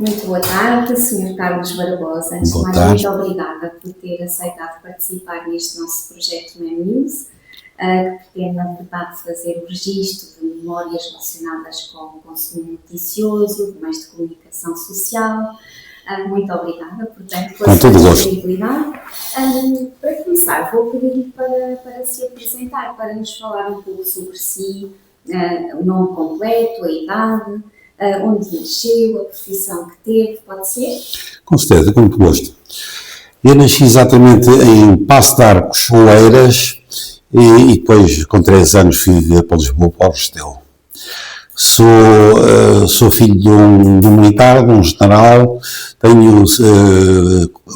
Muito boa tarde, Sr. Carlos Barbosa. Antes de Boa mais, tarde. muito obrigada por ter aceitado participar neste nosso projeto Mem News, que pretende, na verdade, fazer o registro de memórias relacionadas com o consumo noticioso, de meios de comunicação social. Muito obrigada, portanto, pela sua disponibilidade. Para começar, vou pedir-lhe para se apresentar, para nos falar um pouco sobre si, o nome completo, a idade, onde nasceu, a profissão que teve, pode ser? Com certeza, com muito gosto. Eu nasci exatamente em Paço de Arcos, Oeiras, e depois, com 3 anos, fui viver para Lisboa, para o Restelo. Sou filho de um militar, de um general, tenho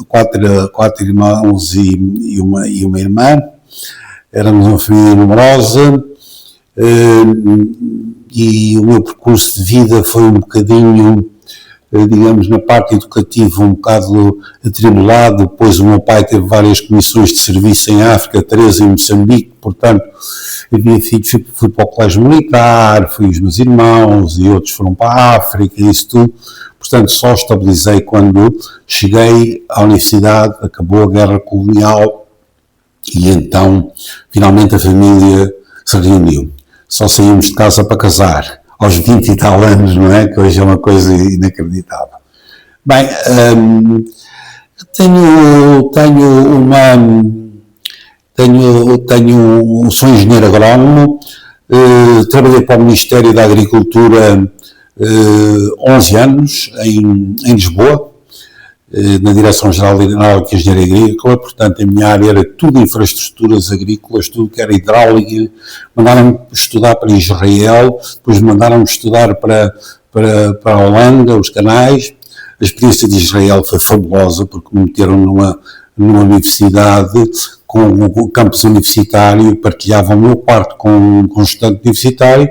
4 irmãos e uma irmã. Éramos uma família numerosa, e o meu percurso de vida foi um bocadinho, digamos, na parte educativa um bocado atribulado. Depois o meu pai teve várias comissões de serviço em África, 3 em Moçambique, portanto havia filhos, fui para o colégio militar, fui os meus irmãos e outros foram para a África e isso tudo. Portanto, só estabilizei quando cheguei à universidade, acabou a guerra colonial e então finalmente a família se reuniu. Só saímos de casa para casar, aos 20 e tal anos, não é? Que hoje é uma coisa inacreditável. Bem, sou engenheiro agrónomo, trabalhei para o Ministério da Agricultura 11 anos em Lisboa, na Direção-Geral de Engenharia Agrícola. Portanto, a minha área era tudo infraestruturas agrícolas, tudo que era hidráulica. Mandaram-me estudar para Israel, depois mandaram-me estudar para a Holanda, os canais. A experiência de Israel foi fabulosa, porque me meteram numa universidade com um campus universitário, partilhavam o meu quarto com um estudante universitário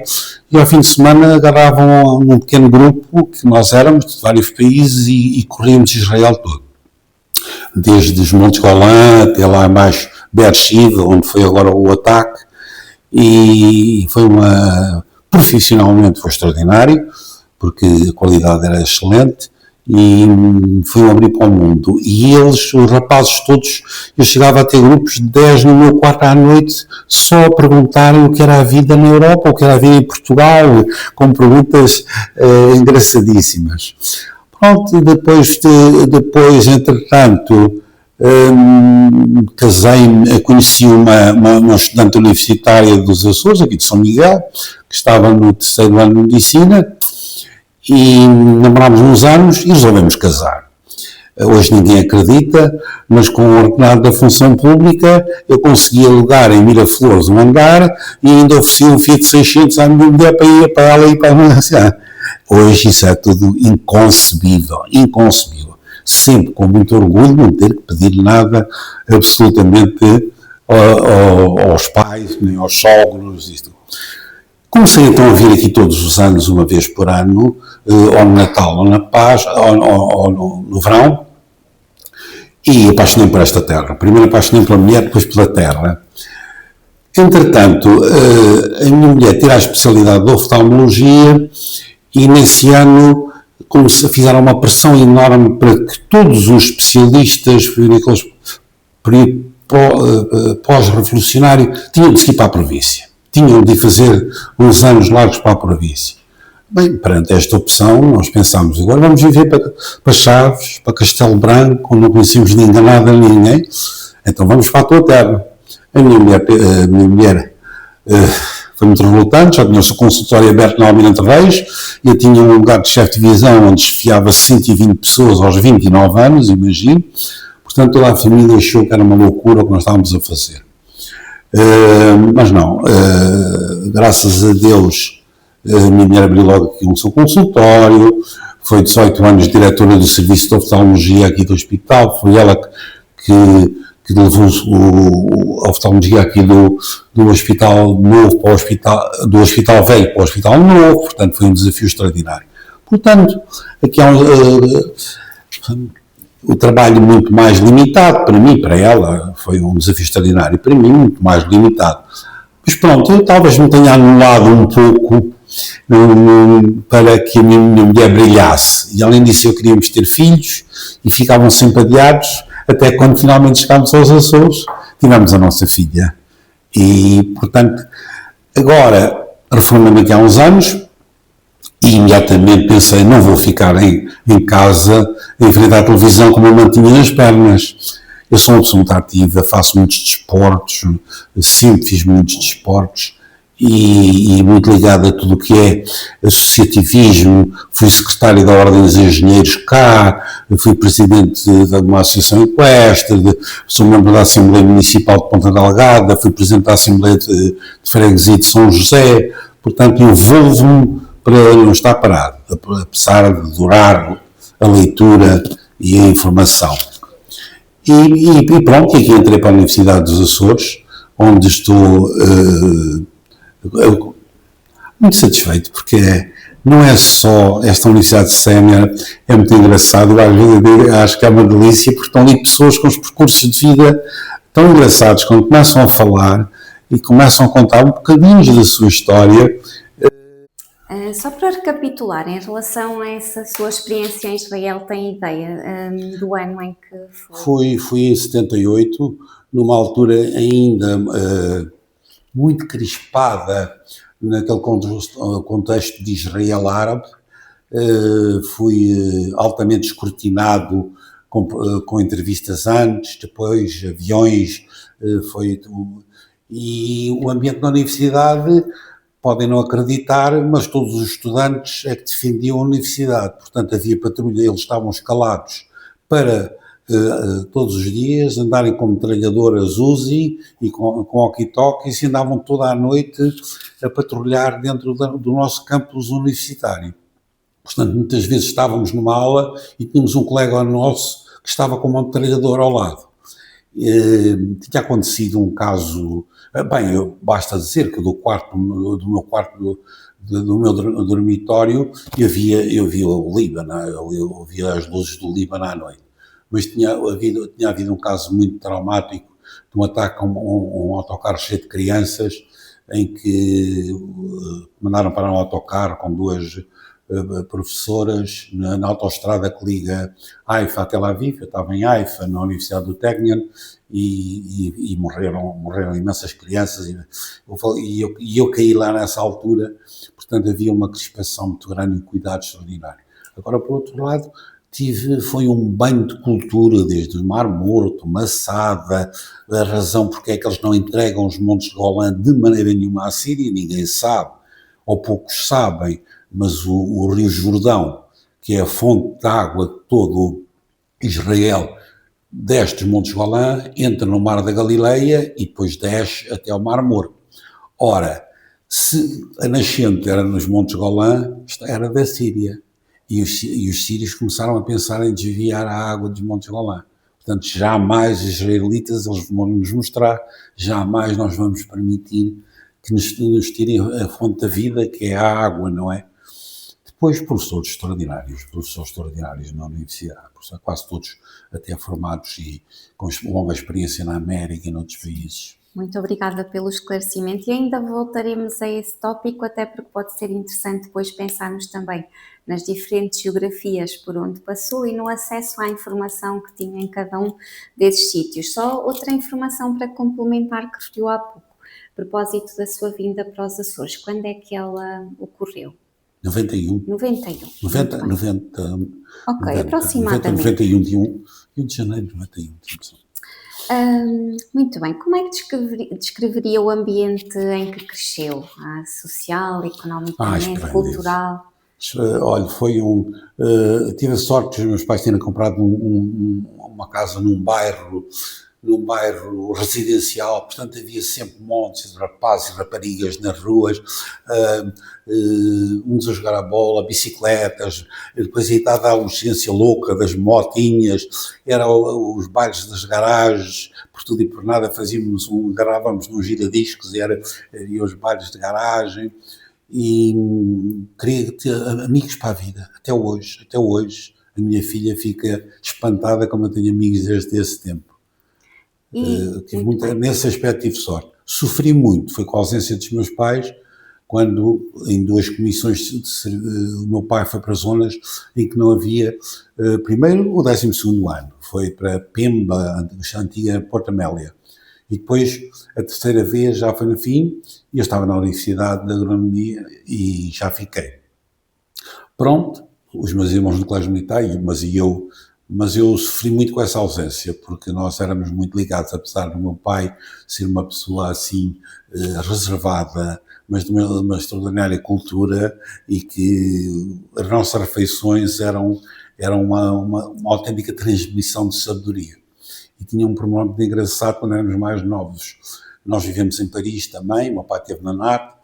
e ao fim de semana agarravam um pequeno grupo, que nós éramos de vários países, e corríamos Israel todo. Desde os Montes Golã até lá embaixo Beersheba, onde foi agora o ataque, e profissionalmente foi extraordinário, porque a qualidade era excelente. E fui abrir para o mundo. E eles, os rapazes todos, eu chegava a ter grupos de 10 no meu quarto à noite, só a perguntarem o que era a vida na Europa, o que era a vida em Portugal, com perguntas engraçadíssimas. Pronto, depois entretanto, casei-me, conheci uma estudante universitária dos Açores, aqui de São Miguel, que estava no 3º ano de Medicina, e namorámos uns anos e resolvemos casar. Hoje ninguém acredita, mas com o ordenado da função pública eu consegui alugar em Miraflores um hangar e ainda ofereci um Fiat 600 à minha mulher para ir para ela e para a minha. Hoje isso é tudo inconcebível. Sempre com muito orgulho, não ter que pedir nada absolutamente aos pais, nem aos sogros, isto. Comecei então a vir aqui todos os anos, uma vez por ano, ou no Natal, ou na Paz, ou no verão, e apaixonei-me por esta terra. Primeiro apaixonei-me pela mulher, depois pela terra. Entretanto, a minha mulher tira a especialidade de oftalmologia e nesse ano fizeram uma pressão enorme para que todos os especialistas, naqueles período pós-revolucionário, tinham de seguir para a província. Tinham de fazer uns anos largos para a província. Bem, perante esta opção, nós pensámos, agora vamos viver para Chaves, para Castelo Branco, onde não conhecemos ninguém, nada, ninguém, então vamos para a tua terra. A minha mulher foi muito revoltante, já tinha o seu consultório aberto na Almirante Reis, eu tinha um lugar de chefe de divisão onde desfiava 120 pessoas aos 29 anos, imagino, portanto toda a família achou que era uma loucura o que nós estávamos a fazer. Mas não, graças a Deus, a minha mulher abriu logo aqui um seu consultório, foi 18 anos diretora do serviço de oftalmologia aqui do hospital, foi ela que levou a oftalmologia aqui do hospital novo para o hospital, do hospital velho para o hospital novo, portanto foi um desafio extraordinário. Portanto, aqui há o trabalho muito mais limitado para mim, para ela, foi um desafio extraordinário, para mim muito mais limitado. Mas pronto, eu talvez me tenha anulado um pouco para que a minha mulher brilhasse. E além disso eu queríamos ter filhos e ficavam sempre adiados, até quando finalmente chegámos aos Açores, tivemos a nossa filha. E, portanto, agora reformei-me aqui há uns anos e imediatamente pensei, não vou ficar em casa em frente à televisão como eu mantinha nas pernas. Eu sou uma pessoa muito ativa, faço muitos desportos, sempre fiz muitos desportos e muito ligado a tudo o que é associativismo. Fui secretário da Ordem dos Engenheiros cá, fui presidente de uma associação equestre, sou membro da Assembleia Municipal de Ponta Delgada, fui presidente da Assembleia de Freguesia de São José. Portanto, envolvo-me para não estar parado, apesar de adorar a leitura e a informação. E pronto, aqui entrei para a Universidade dos Açores, onde estou muito satisfeito, porque não é só esta Universidade Sénior, é muito engraçado, acho que é uma delícia, porque estão ali pessoas com os percursos de vida tão engraçados, quando começam a falar e começam a contar um bocadinho da sua história. Só para recapitular, em relação a essa sua experiência em Israel, tem ideia do ano em que foi? Fui em 78, numa altura ainda muito crispada naquele contexto de Israel árabe. Fui altamente escrutinado com entrevistas antes, depois aviões, e o ambiente da universidade, podem não acreditar, mas todos os estudantes é que defendiam a universidade, portanto havia patrulha, eles estavam escalados para todos os dias andarem com metralhadoras Uzi e com walkie-talkies e andavam toda a noite a patrulhar dentro do nosso campus universitário. Portanto, muitas vezes estávamos numa aula e tínhamos um colega nosso que estava com uma metralhadora ao lado. Tinha acontecido um caso, basta dizer que do meu dormitório eu via o Líbano, eu via as luzes do Líbano à noite, mas tinha havido um caso muito traumático de um ataque a um autocarro cheio de crianças, em que mandaram parar um autocarro com duas professoras na autoestrada que liga Haifa a Tel Aviv. Eu estava em Haifa, na Universidade do Technion, e morreram imensas crianças, e eu caí lá nessa altura. Portanto havia uma crispação muito grande e um cuidado extraordinário. Agora, por outro lado, foi um banho de cultura, desde o Mar Morto, Massada, a razão porque é que eles não entregam os Montes de Golã de maneira nenhuma à Síria, ninguém sabe, ou poucos sabem, mas o Rio Jordão, que é a fonte de água de todo Israel, desce dos Montes de Golã, entra no Mar da Galileia e depois desce até ao Mar Morto. Ora, se a nascente era nos Montes de Golã, era da Síria. E os sírios começaram a pensar em desviar a água dos Montes de Golã. Portanto, jamais os israelitas, eles vão nos mostrar, jamais nós vamos permitir que nos tirem a fonte da vida, que é a água, não é? Depois, professores extraordinários na universidade, quase todos até formados e com longa experiência na América e noutros países. Muito obrigada pelo esclarecimento, e ainda voltaremos a esse tópico, até porque pode ser interessante depois pensarmos também nas diferentes geografias por onde passou e no acesso à informação que tinha em cada um desses sítios. Só outra informação para complementar que referiu há pouco, a propósito da sua vinda para os Açores. Quando é que ela ocorreu? 91. 91. 90. Ok, 90, aproximadamente. 91 de janeiro de 91. Muito bem. Como é que descreveria o ambiente em que cresceu? Social, economicamente, cultural? Olha, tive a sorte dos meus pais terem comprado uma casa num bairro residencial, portanto havia sempre montes de rapazes e raparigas nas ruas, uns a jogar a bola, bicicletas, depois a idade da adolescência louca, das motinhas, os bailes das garagens, por tudo e por nada gravávamos num giradiscos e os bailes de garagem, e queria ter amigos para a vida, até hoje, a minha filha fica espantada como eu tenho amigos desde esse tempo. Nesse aspecto tive sorte. Sofri muito, foi com a ausência dos meus pais, quando em duas comissões o meu pai foi para zonas em que não havia, primeiro o 12º ano, foi para Pemba, a antiga Porto Amélia, e depois a terceira vez já foi no fim, e eu estava na Universidade de Agronomia e já fiquei. Pronto, os meus irmãos no colégio militar, mas eu sofri muito com essa ausência, porque nós éramos muito ligados, apesar do meu pai ser uma pessoa assim, reservada, mas de uma extraordinária cultura, e que as nossas refeições eram uma autêntica transmissão de sabedoria. E tinha um problema muito engraçado quando éramos mais novos. Nós vivemos em Paris também, o meu pai esteve na NAT,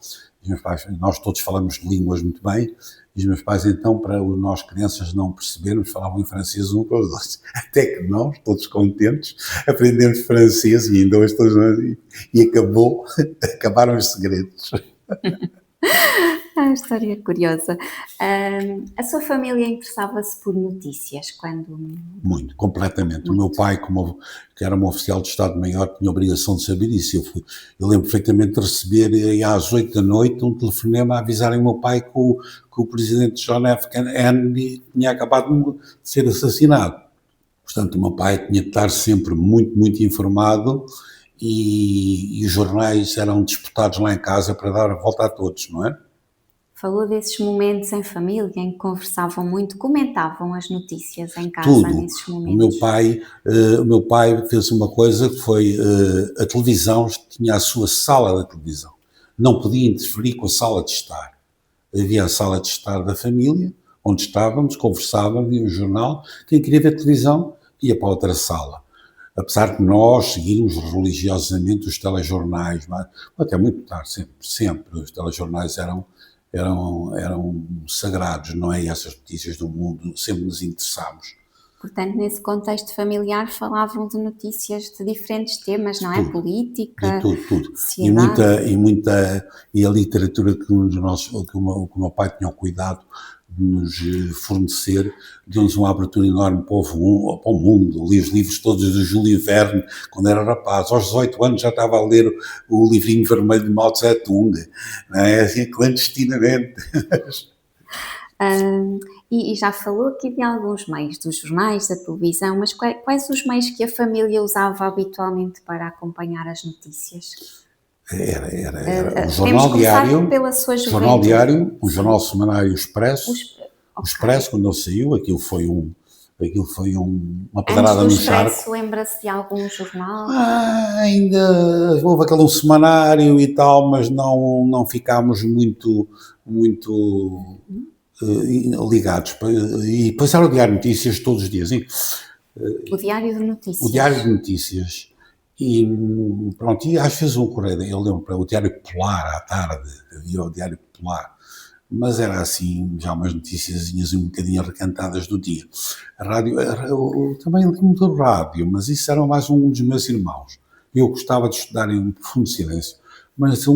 os meus pais, nós todos falamos línguas muito bem, e os meus pais então, para nós crianças não percebermos, falavam em francês um com os outros. Até que nós, todos contentes, aprendemos francês e ainda hoje todos nós, e acabaram os segredos. A história é curiosa. A sua família interessava-se por notícias quando... Muito, completamente. O meu pai, que era um oficial de Estado-Maior, tinha a obrigação de saber isso. Eu lembro perfeitamente de receber às 8 da noite um telefonema a avisarem o meu pai que o presidente John F. Kennedy tinha acabado de ser assassinado. Portanto, o meu pai tinha de estar sempre muito, muito informado, e os jornais eram disputados lá em casa para dar a volta a todos, não é? Falou desses momentos em família em que conversavam muito, comentavam as notícias em casa Tudo. nesses O momentos. meu pai fez uma coisa que foi, a televisão tinha a sua sala da televisão. Não podia interferir com a sala de estar. Havia a sala de estar da família, onde estávamos, conversávamos, via um jornal. Quem queria ver televisão ia para outra sala. Apesar de nós seguirmos religiosamente os telejornais, mas até muito tarde, sempre os telejornais eram sagrados, não é? E essas notícias do mundo sempre nos interessámos. Portanto, nesse contexto familiar falavam de notícias de diferentes temas, não é? Tudo. Política, De tudo. sociedade. E a literatura que o meu pai tinha o cuidado de nos fornecer, deu-nos uma abertura enorme para o mundo. Li os livros todos do Júlio Verne quando era rapaz. Aos 18 anos já estava a ler o livrinho vermelho de Mao Tse-tung, não é? Assim, clandestinamente. E já falou aqui de alguns meios, dos jornais, da televisão, mas quais os meios que a família usava habitualmente para acompanhar as notícias? Era um Podemos jornal começar diário, pela sua jornal juventude. diário, um jornal semanário Expresso. O Ok. Expresso, quando ele saiu, aquilo foi uma Antes pedrada do no charco. Expresso, lembra-se de algum jornal? Ainda houve aquele semanário e tal, mas não ficámos muito ligados. E depois era o Diário de Notícias todos os dias, hein? O Diário de Notícias. O Diário de Notícias. E pronto, e às vezes um correio, eu lembro para o Diário Polar à tarde, havia o Diário Polar, mas era assim, já umas noticiazinhas um bocadinho recantadas do dia. A rádio, eu também lembro do rádio, mas isso era mais um dos meus irmãos. Eu gostava de estudar em profundo silêncio, mas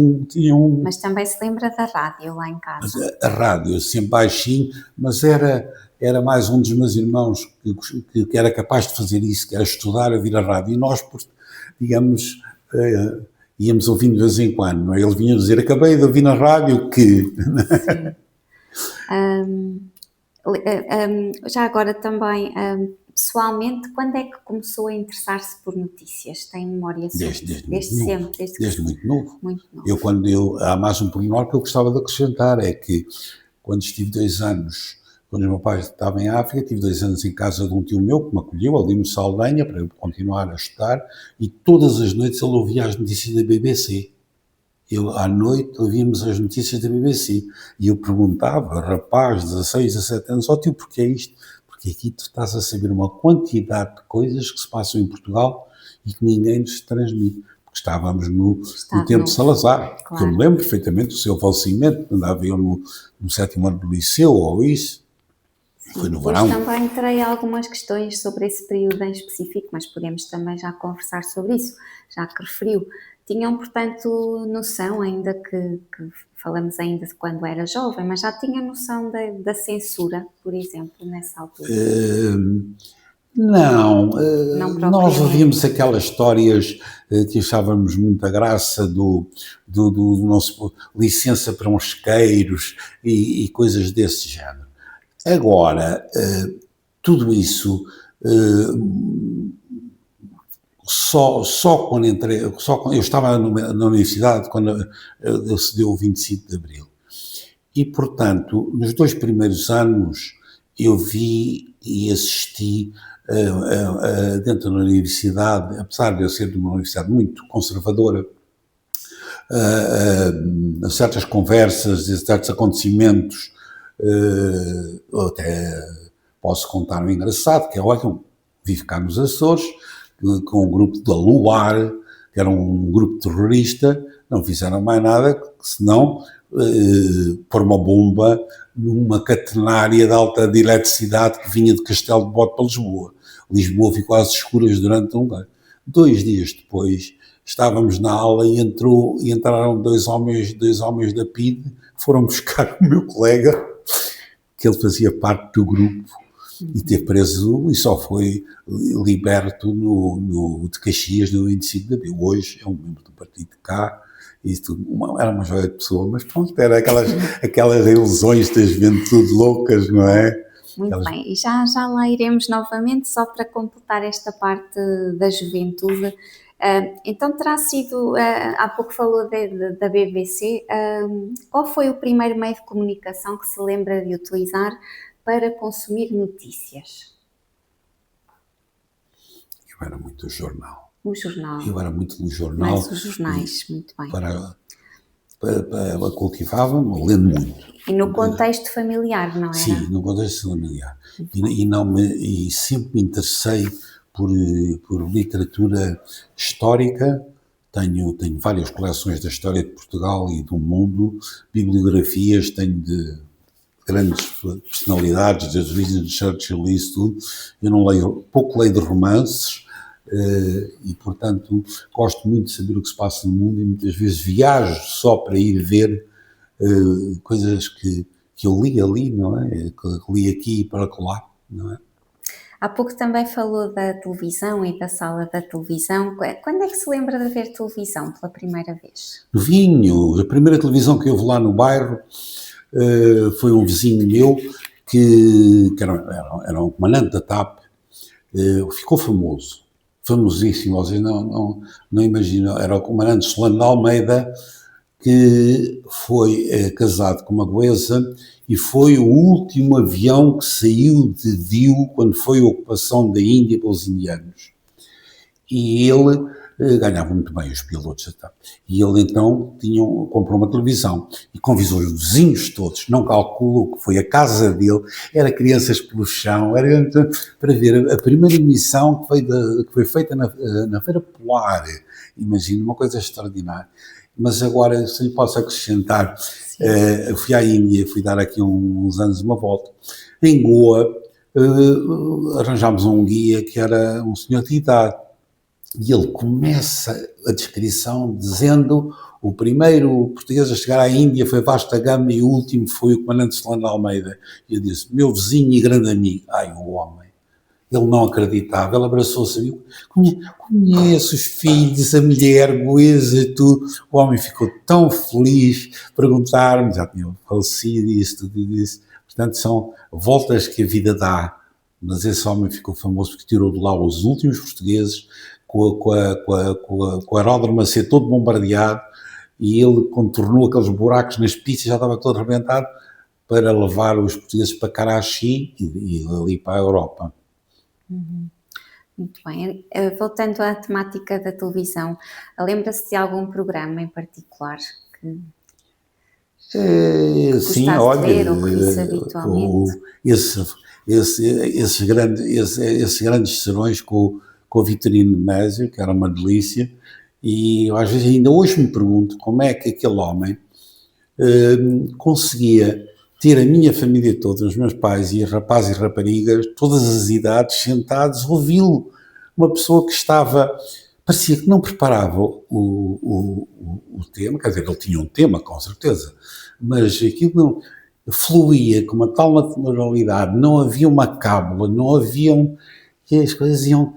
Mas também se lembra da rádio lá em casa. a rádio, sempre baixinho, mas era mais um dos meus irmãos que era capaz de fazer isso, que era estudar a ouvir a rádio, e nós, digamos, íamos ouvindo de vez em quando, não é? Ele vinha dizer, acabei de ouvir na rádio que... Já agora também, pessoalmente, quando é que começou a interessar-se por notícias? Tem memória sobre isso? Desde sempre? Desde muito novo. Muito novo. Há mais um pormenor que eu gostava de acrescentar, é que quando estive 2 anos, quando o meu pai estava em África, tive 2 anos em casa de um tio meu que me acolheu ali no Saldanha para eu continuar a estudar, e todas as noites ele ouvia as notícias da BBC. À noite ouvíamos as notícias da BBC e eu perguntava, rapaz, 16, 17 anos, ó tio, porquê é isto? Porque aqui tu estás a saber uma quantidade de coisas que se passam em Portugal e que ninguém nos transmite. Porque estávamos no tempo de Salazar, claro. Que eu me lembro perfeitamente do seu falecimento, andava eu no 7º ano do liceu ou isso. Sim, foi no verão. Também terei algumas questões sobre esse período em específico, mas podemos também já conversar sobre isso, já que referiu. Tinham, portanto, noção, ainda que falamos ainda de quando era jovem, mas já tinha noção da censura, por exemplo, nessa altura? Não, Não nós propriamente. ouvíamos aquelas histórias que achávamos muita graça do nosso licença para uns isqueiros e coisas desse género. Agora, tudo isso, só quando entrei, eu estava na universidade quando se deu o 25 de Abril. E, portanto, nos 2 primeiros anos eu vi e assisti dentro da universidade, apesar de eu ser de uma universidade muito conservadora, a certas conversas e certos acontecimentos, até posso contar um engraçado, que é, olha, eu vivo cá nos Açores, com um grupo da Luar, que era um grupo terrorista, não fizeram mais nada, senão pôr uma bomba numa catenária de alta de eletricidade que vinha de Castelo de Bode para Lisboa. Lisboa ficou às escuras durante um ano. 2 dias depois, estávamos na aula e entraram dois homens da PIDE, foram buscar o meu colega, que ele fazia parte do grupo, e teve preso e só foi liberto de Caxias no 25 de Abril. Hoje é um membro do partido de cá, e tudo, era uma joia de pessoa, mas pronto, era aquelas ilusões da juventude loucas, não é? Muito bem, e já lá iremos novamente, só para completar esta parte da juventude. Então terá sido, há pouco falou da BBC, qual foi o primeiro meio de comunicação que se lembra de utilizar para consumir notícias? Eu era muito do jornal. O jornal. Eu era muito no jornal. Mais os jornais, muito bem. Para cultivava-me, lendo muito. E no contexto familiar, não era? Sim, no contexto familiar. E sempre me interessei por literatura histórica. Tenho várias coleções da história de Portugal e do mundo, bibliografias, tenho de grandes personalidades, desde Winston Churchill e isso tudo. Eu não leio, pouco leio de romances, e portanto gosto muito de saber o que se passa no mundo e muitas vezes viajo só para ir ver coisas que eu li ali, não é? Que li aqui e para lá, não é? Há pouco também falou da televisão e da sala da televisão. Quando é que se lembra de ver televisão pela primeira vez? Vinho, a primeira televisão que houve lá no bairro foi um vizinho meu que era um comandante da TAP, ficou famosíssimo, vocês não imaginam, era o comandante Solano de Almeida, que foi casado com uma goesa e foi o último avião que saiu de Diu quando foi a ocupação da Índia pelos indianos. E ele ganhava muito bem os pilotos. E ele então comprou uma televisão e convidou os vizinhos todos, não calculo que foi a casa dele, era crianças pelo chão, era para ver a primeira emissão que foi feita na Feira Polar. Imagina, uma coisa extraordinária. Mas agora, se lhe posso acrescentar, fui à Índia, fui dar aqui uns anos uma volta. Em Goa, arranjámos um guia que era um senhor de idade. E ele começa a descrição dizendo: o primeiro português a chegar à Índia foi Vasco da Gama e o último foi o comandante Solano de Almeida. E eu disse: meu vizinho e grande amigo. Ai, o homem. Ele não acreditava, ele abraçou-se a mim, conhece os filhos, a mulher, goesa e tudo. O homem ficou tão feliz, perguntar-me, já tinha falecido e isso, tudo isso. Portanto, são voltas que a vida dá. Mas esse homem ficou famoso porque tirou de lá os últimos portugueses, com o aeródromo a ser todo bombardeado, e ele contornou aqueles buracos nas pistas, já estava todo arrebentado, para levar os portugueses para Karachi e ali para a Europa. Muito bem. Voltando à temática da televisão, lembra-se de algum programa em particular que sim, gostasse olha, de ver ou que visse habitualmente? Esses grandes serões com o Vitorino de Mésio, que era uma delícia, e eu, às vezes ainda hoje me pergunto como é que aquele homem conseguia ter a minha família toda, os meus pais e rapazes e raparigas, todas as idades, sentados, ouvi-lo. Uma pessoa que parecia que não preparava o tema, quer dizer, ele tinha um tema, com certeza, mas aquilo não fluía com uma tal naturalidade, não havia uma cábula, não havia e as coisas iam,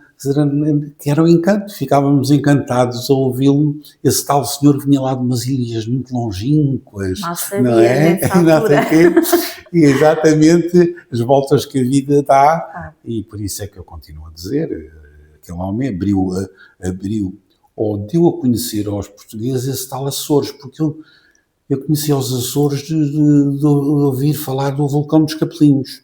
que era um encanto, ficávamos encantados a ouvi-lo. Esse tal senhor vinha lá de umas ilhas muito longínquas, Mal não sabia é? nessa E não sei altura. o quê. E exatamente as voltas que a vida dá, e por isso é que eu continuo a dizer, aquele homem abriu ou deu a conhecer aos portugueses esse tal Açores, porque eu conhecia os Açores de ouvir falar do vulcão dos Capelinhos.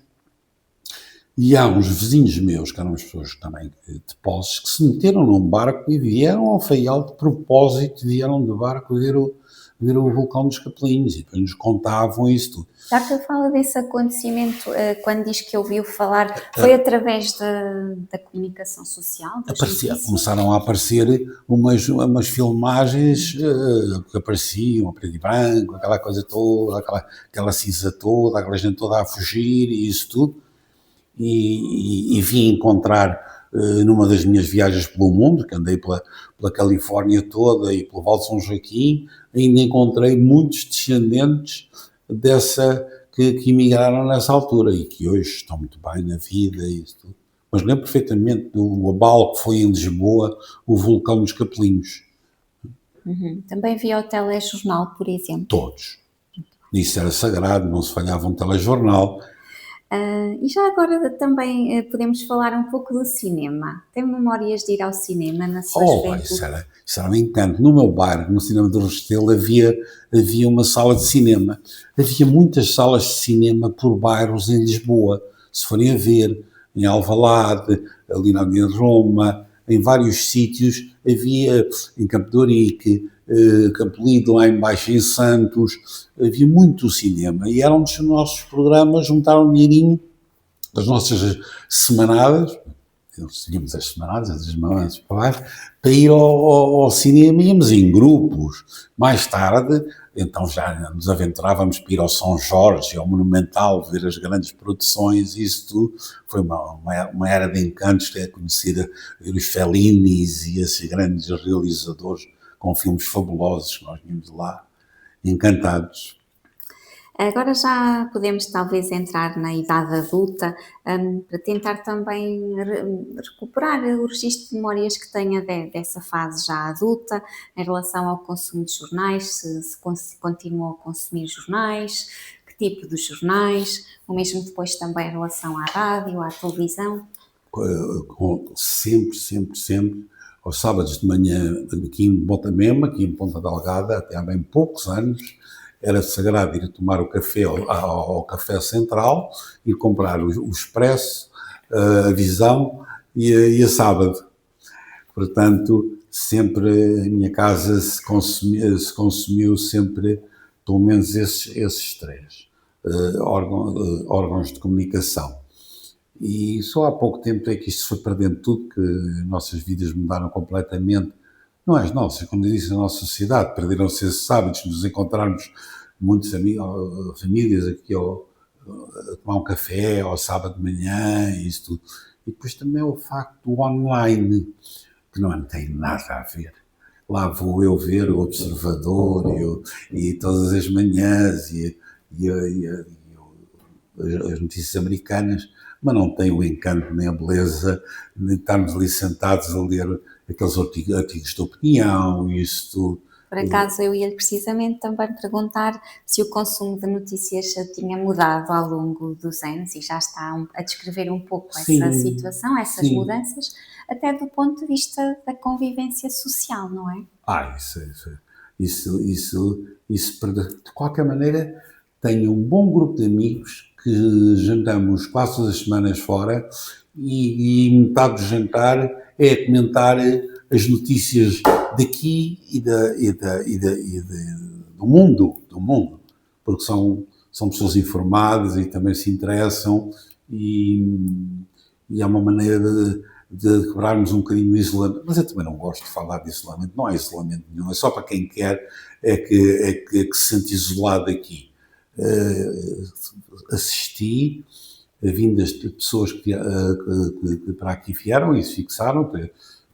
E há uns vizinhos meus, que eram as pessoas também de Poços, que se meteram num barco e vieram ao Faial de propósito, vieram de barco ver o vulcão dos Capelinhos, e depois nos contavam isso tudo. Já que fala desse acontecimento, quando diz que ouviu falar, foi através da comunicação social, das notícias? Começaram a aparecer umas filmagens que apareciam, a preto e branco, aquela coisa toda, aquela cinza toda, aquela gente toda a fugir e isso tudo. E vim encontrar numa das minhas viagens pelo mundo, que andei pela Califórnia toda e pelo Vale de São Joaquim, ainda encontrei muitos descendentes que emigraram nessa altura e que hoje estão muito bem na vida e isso tudo. Mas lembro perfeitamente do abalo que foi em Lisboa, o vulcão dos Capelinhos. Também vi ao telejornal, por exemplo. Todos. Isso era sagrado, não se falhava um telejornal. E já agora também podemos falar um pouco do cinema. Tem memórias de ir ao cinema na sua juventude? Isso era um encanto. No meu bairro, no Cinema do Restelo, havia uma sala de cinema. Havia muitas salas de cinema por bairros em Lisboa. Se forem a ver, em Alvalade, ali na Avenida de Roma, em vários sítios, havia em Campo de Ourique, Campo Lido, lá embaixo em Santos, havia muito cinema. E era um dos nossos programas, juntar um dinheirinho das nossas semanadas, nós tínhamos as semanadas, as semanas para ir ao cinema, íamos em grupos. Mais tarde, então já nos aventurávamos para ir ao São Jorge, ao Monumental, ver as grandes produções, e isso tudo foi uma era de encantos, ter conhecido os Fellinis e esses grandes realizadores com filmes fabulosos que nós vimos lá, encantados. Agora já podemos talvez entrar na idade adulta, para tentar também recuperar o registro de memórias que tenha dessa fase já adulta, em relação ao consumo de jornais, se continuou a consumir jornais, que tipo de jornais, ou mesmo depois também em relação à rádio, à televisão. Sempre, aos sábados de manhã, aqui em Montemema, aqui em Ponta Delgada, até há bem poucos anos, era sagrado ir tomar o café ao Café Central, ir comprar o Expresso, a Visão e a Sábado. Portanto, sempre em minha casa se consumiu sempre pelo menos esses três órgãos de comunicação. E só há pouco tempo é que isto foi perdendo tudo, que nossas vidas mudaram completamente. Não as nossas, como disse, a nossa sociedade, perderam-se esses hábitos de nos encontrarmos muitos amigos, famílias aqui a tomar um café ao sábado de manhã e isso tudo. E depois também o facto do online, que não tem nada a ver. Lá vou eu ver o Observador e todas as manhãs e as notícias americanas, mas não tem o encanto nem a beleza de estarmos ali sentados a ler aqueles artigos de opinião e isso tudo. Por acaso eu ia precisamente também perguntar se o consumo de notícias tinha mudado ao longo dos anos, e já está a descrever um pouco essa situação, essas mudanças, até do ponto de vista da convivência social, não é? Isso de qualquer maneira, tenho um bom grupo de amigos que jantamos quase todas as semanas fora e metade do jantar é comentar as notícias daqui e do mundo, porque são pessoas informadas e também se interessam e é uma maneira de quebrarmos um bocadinho o isolamento. Mas eu também não gosto de falar de isolamento, não há isolamento nenhum, é só para quem quer é que se sente isolado aqui. Assisti a vindas de pessoas que para aqui vieram e se fixaram,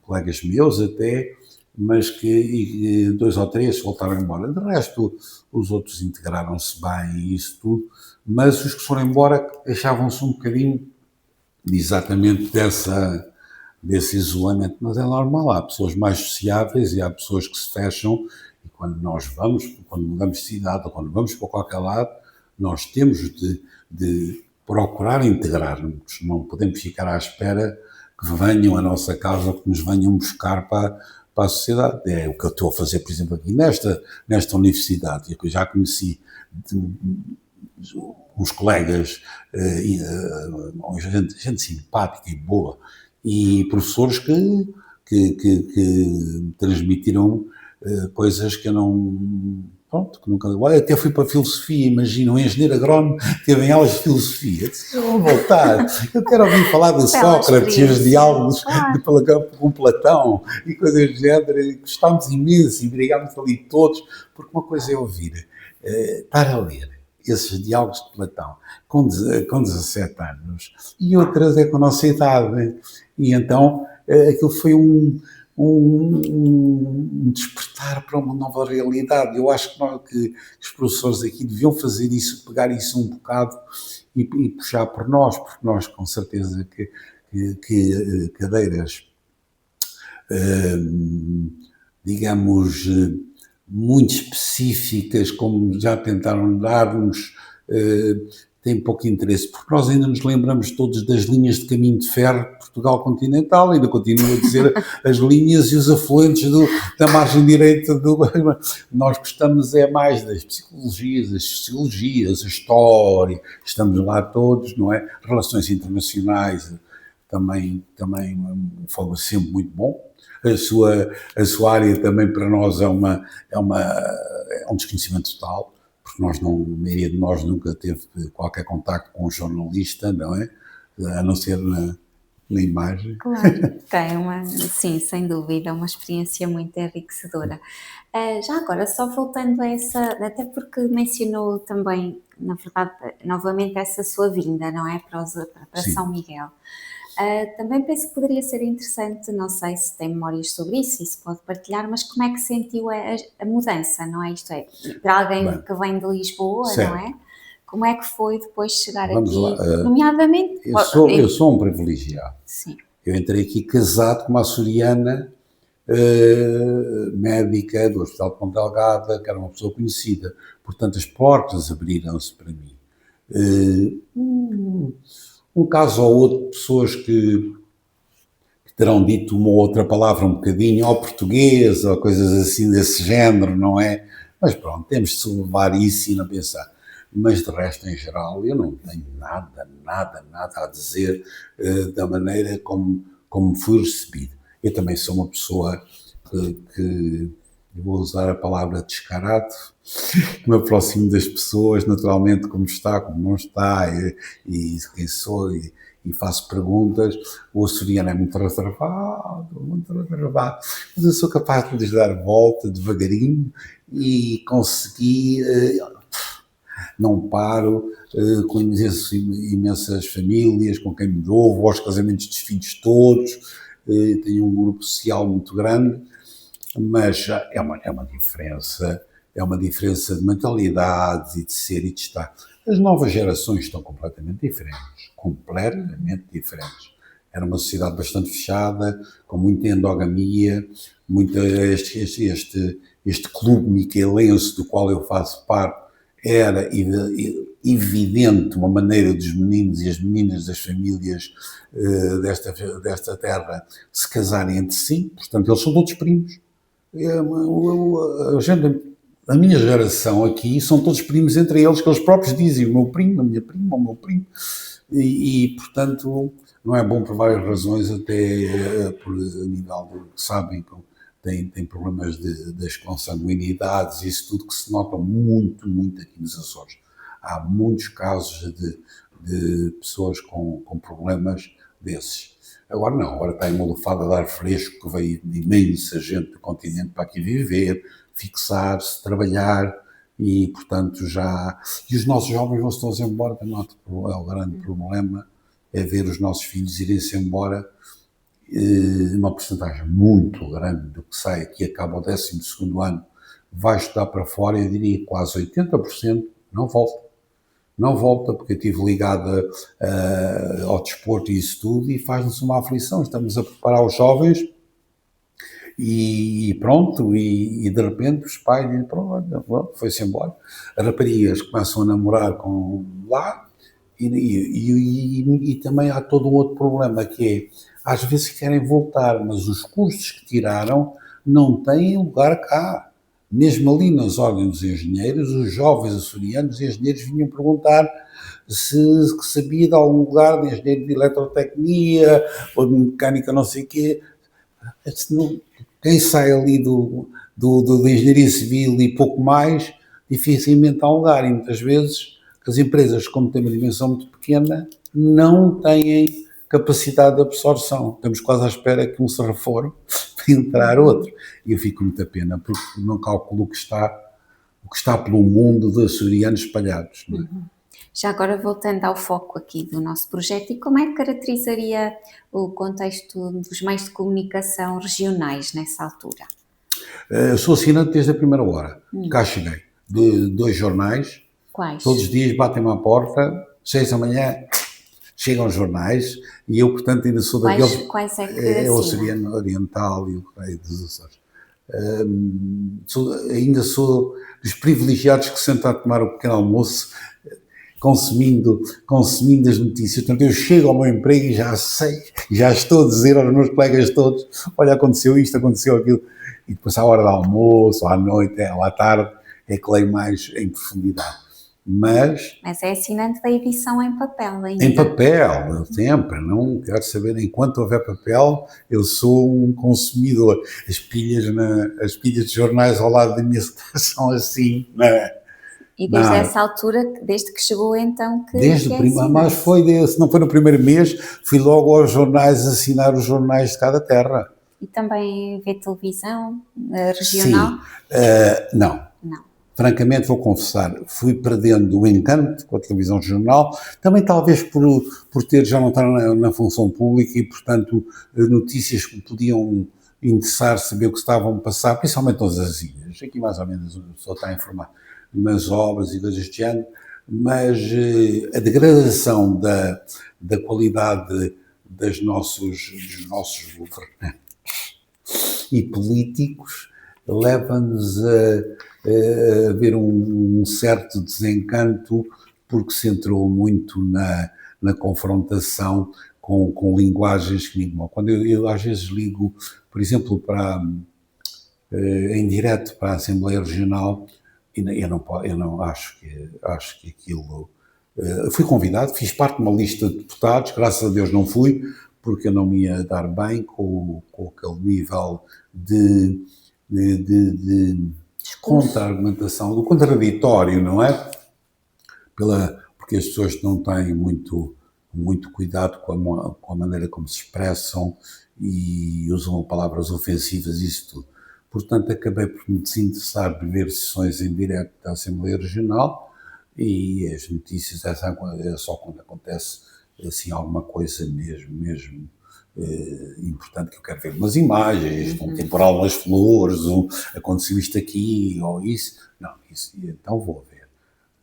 colegas meus até, mas que 2 ou 3 voltaram embora. De resto, os outros integraram-se bem e isso tudo, mas os que foram embora queixavam-se um bocadinho exatamente desse isolamento, mas é normal, há pessoas mais sociáveis e há pessoas que se fecham, e quando mudamos de cidade ou quando vamos para qualquer lado, nós temos de procurar integrar-nos, não podemos ficar à espera que venham à nossa casa, que nos venham buscar para a sociedade. É o que eu estou a fazer, por exemplo, aqui nesta universidade, eu já conheci uns colegas, gente simpática e boa, e professores que transmitiram coisas que eu não. Pronto, que nunca. Olha, até fui para a filosofia, imagina, um engenheiro agrónomo teve em aulas de filosofia. Eu disse, eu vou voltar, eu quero ouvir falar de Sócrates e os diálogos com Platão e coisas do género. E gostámos imenso e brigámos ali todos, porque uma coisa é ouvir, estar a ler esses diálogos de Platão com 17 anos e outras é com a nossa idade. E então aquilo foi um despertar para uma nova realidade. Eu acho que os professores aqui deviam fazer isso, pegar isso um bocado e puxar por nós, porque nós com certeza que cadeiras, digamos, muito específicas, como já tentaram dar-nos, tem pouco interesse, porque nós ainda nos lembramos todos das linhas de caminho de ferro de Portugal continental, ainda continuo a dizer as linhas e os afluentes da margem direita Nós gostamos mais das psicologias, das sociologias, a história, estamos lá todos, não é? Relações internacionais, também foi sempre muito bom. A sua área também para nós é um desconhecimento total, porque a maioria de nós nunca teve qualquer contacto com um jornalista, não é? A não ser na imagem. Claro, sim, sem dúvida, uma experiência muito enriquecedora. Já agora, só voltando a essa, até porque mencionou também, na verdade, novamente essa sua vinda, não é? Para São Miguel. Também penso que poderia ser interessante, não sei se tem memórias sobre isso, e se pode partilhar, mas como é que sentiu a mudança, não é? Isto é, para alguém que vem de Lisboa, certo, não é? Como é que foi depois chegar aqui, nomeadamente... Eu sou um privilegiado. Sim. Eu entrei aqui casado com uma açoriana médica do Hospital de Ponte Delgada, que era uma pessoa conhecida. Portanto, as portas abriram-se para mim. Um caso ou outro de pessoas que terão dito uma ou outra palavra um bocadinho ao português, ou coisas assim desse género, não é? Mas pronto, temos de levar isso e não pensar. Mas de resto, em geral, eu não tenho nada a dizer da maneira como fui recebido. Eu também sou uma pessoa que vou usar a palavra descarado, me aproximo das pessoas, naturalmente, como está, como não está, e quem sou, e faço perguntas. O açoriano é muito reservado, mas eu sou capaz de lhes dar volta devagarinho e conseguir, não paro, conheço imensas famílias com quem me dou, vou aos casamentos dos filhos todos, tenho um grupo social muito grande, mas é uma diferença de mentalidades e de ser e de estar. As novas gerações estão completamente diferentes. Era uma sociedade bastante fechada, com muita endogamia, este clube miquelense do qual eu faço parte, era evidente uma maneira dos meninos e as meninas das famílias desta terra se casarem entre si, portanto eles são todos primos. A minha geração aqui são todos primos entre eles, que eles próprios dizem o meu primo, a minha prima, o meu primo, e portanto não é bom por várias razões, até por nível que sabem tem problemas das consanguinidades, isso tudo que se nota muito aqui nos Açores. Há muitos casos de pessoas com problemas desses. Agora não, agora está uma lufada de ar fresco que veio de imensa gente do continente para aqui viver, fixar-se, trabalhar e, portanto, E os nossos jovens vão-se todos embora, é o grande problema, é ver os nossos filhos irem-se embora, uma porcentagem muito grande do que sai aqui, acaba o 12º ano, vai estudar para fora, eu diria quase 80% não volta. não volta, porque eu estive ligado ao desporto e isso tudo, e faz-nos uma aflição. Estamos a preparar os jovens e pronto, e de repente os pais dizem, pronto, foi-se embora. As raparigas começam a namorar com lá, e também há todo um outro problema, que é, às vezes querem voltar, mas os cursos que tiraram não têm lugar cá. Mesmo ali nas ordens dos engenheiros, os jovens açorianos engenheiros vinham perguntar se sabia de algum lugar de engenheiro de eletrotecnia ou de mecânica não sei o quê. Quem sai ali da engenharia civil e pouco mais, dificilmente há um lugar. E muitas vezes as empresas, como têm uma dimensão muito pequena, não têm capacidade de absorção. Estamos quase à espera que um se reforme para entrar outro. E eu fico com muita pena, porque não calculo o que está pelo mundo de açorianos espalhados. Não é? Já agora voltando ao foco aqui do nosso projeto, e como é que caracterizaria o contexto dos meios de comunicação regionais nessa altura? Eu sou assinante desde a primeira hora. Cá cheguei. De 2 jornais. Quais? Todos os dias batem-me à porta, 6 da manhã, chegam os jornais, e eu, portanto, ainda sou daqueles... Quais é que É o assina? Açoriano Oriental e o Rei dos Açores. Ainda sou dos privilegiados que sentam a tomar o pequeno almoço, consumindo as notícias. Portanto, eu chego ao meu emprego e já sei, já estou a dizer aos meus colegas todos, olha, aconteceu isto, aconteceu aquilo, e depois à hora do almoço, ou à noite, ou à tarde, é que leio mais em profundidade. Mas é assinante da edição em papel ainda. em papel, sempre, não quero saber, enquanto houver papel, eu sou um consumidor. As pilhas de jornais ao lado da minha são assim, não é? E desde essa altura, desde que chegou então que Desde o primeiro, mas se não foi no primeiro mês, fui logo aos jornais assinar os jornais de cada terra. E também vê televisão regional? Sim, não. Não. Francamente, vou confessar, fui perdendo o encanto com a televisão regional, também talvez por ter já não estar na função pública e, portanto, notícias que me podiam interessar, saber o que estavam a passar, principalmente nas ilhas. Aqui mais ou menos a pessoa está a informar umas obras e coisas deste género, mas a degradação da qualidade dos nossos governantes e políticos leva-nos a ver um certo desencanto, porque se entrou muito na confrontação com linguagens que ninguém... Quando eu às vezes ligo, por exemplo, em direto para a Assembleia Regional, eu não acho que aquilo... Fui convidado, fiz parte de uma lista de deputados, graças a Deus não fui, porque eu não me ia dar bem com aquele nível de contra-argumentação, do contraditório, não é? Porque as pessoas não têm muito cuidado com a maneira como se expressam e usam palavras ofensivas e isso tudo. Portanto, acabei por me desinteressar de ver sessões em direto da Assembleia Regional, e as notícias é só quando acontece assim alguma coisa mesmo importante, que eu quero ver umas imagens, um temporal nas flores, aconteceu isto aqui, ou isso. Não, isso, então vou ver.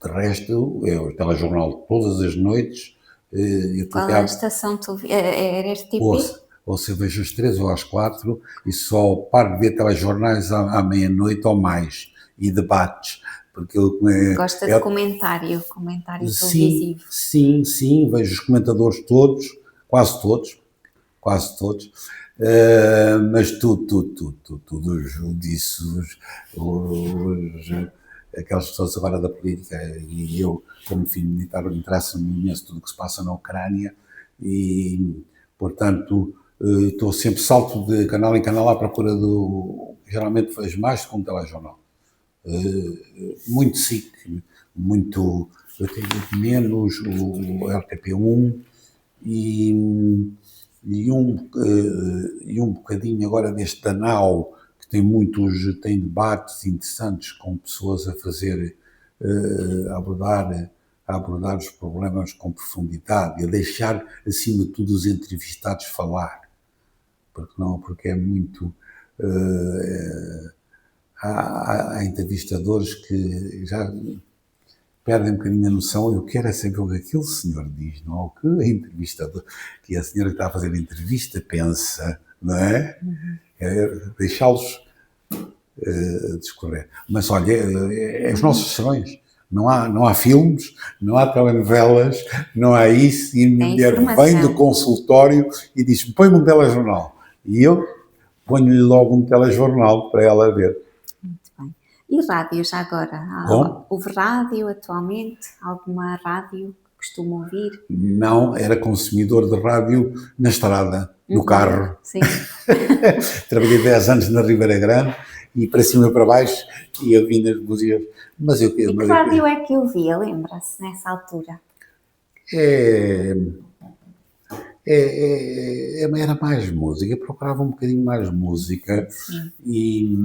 De resto, é o telejornal todas as noites. Qual a estação era RTP? Ou se eu vejo às 3 ou às 4 e só paro de ver telejornais à meia-noite ou mais, e debates. Porque gosta de comentário televisivo? Sim, vejo os comentadores todos, quase todos, mas tudo disso, aquelas pessoas agora da política, e eu, como filho militar, interessa-me imenso tudo o que se passa na Ucrânia, e, portanto, estou sempre salto de canal em canal à procura geralmente vejo mais do que um telejornal. Muito SIC, eu tenho menos o RTP1 e um bocadinho agora deste da NAU, que tem debates interessantes com pessoas a fazer, a abordar os problemas com profundidade, a deixar, acima de tudo, os entrevistados falar, porque é muito... há entrevistadores que perdem um bocadinho a noção. Eu quero é saber o que aquele senhor diz, não é o que a entrevistador, que a senhora que está a fazer a entrevista pensa, não é? É deixá-los discorrer. Mas olha, é os nossos sonhos. Não há filmes, não há telenovelas, não há isso, e a minha mulher vem do consultório e diz-me, põe-me um telejornal. E eu ponho-lhe logo um telejornal para ela ver. Muito bem. E rádio já agora? Houve rádio atualmente? Alguma rádio que costuma ouvir? Não, era consumidor de rádio na estrada, no carro. Sim. Trabalhei 10 anos na Ribeira Grande e para cima e para baixo ia ouvindo as músicas. E que rádio é que eu via, lembra-se, nessa altura? Era mais música, eu procurava um bocadinho mais música. Sim. E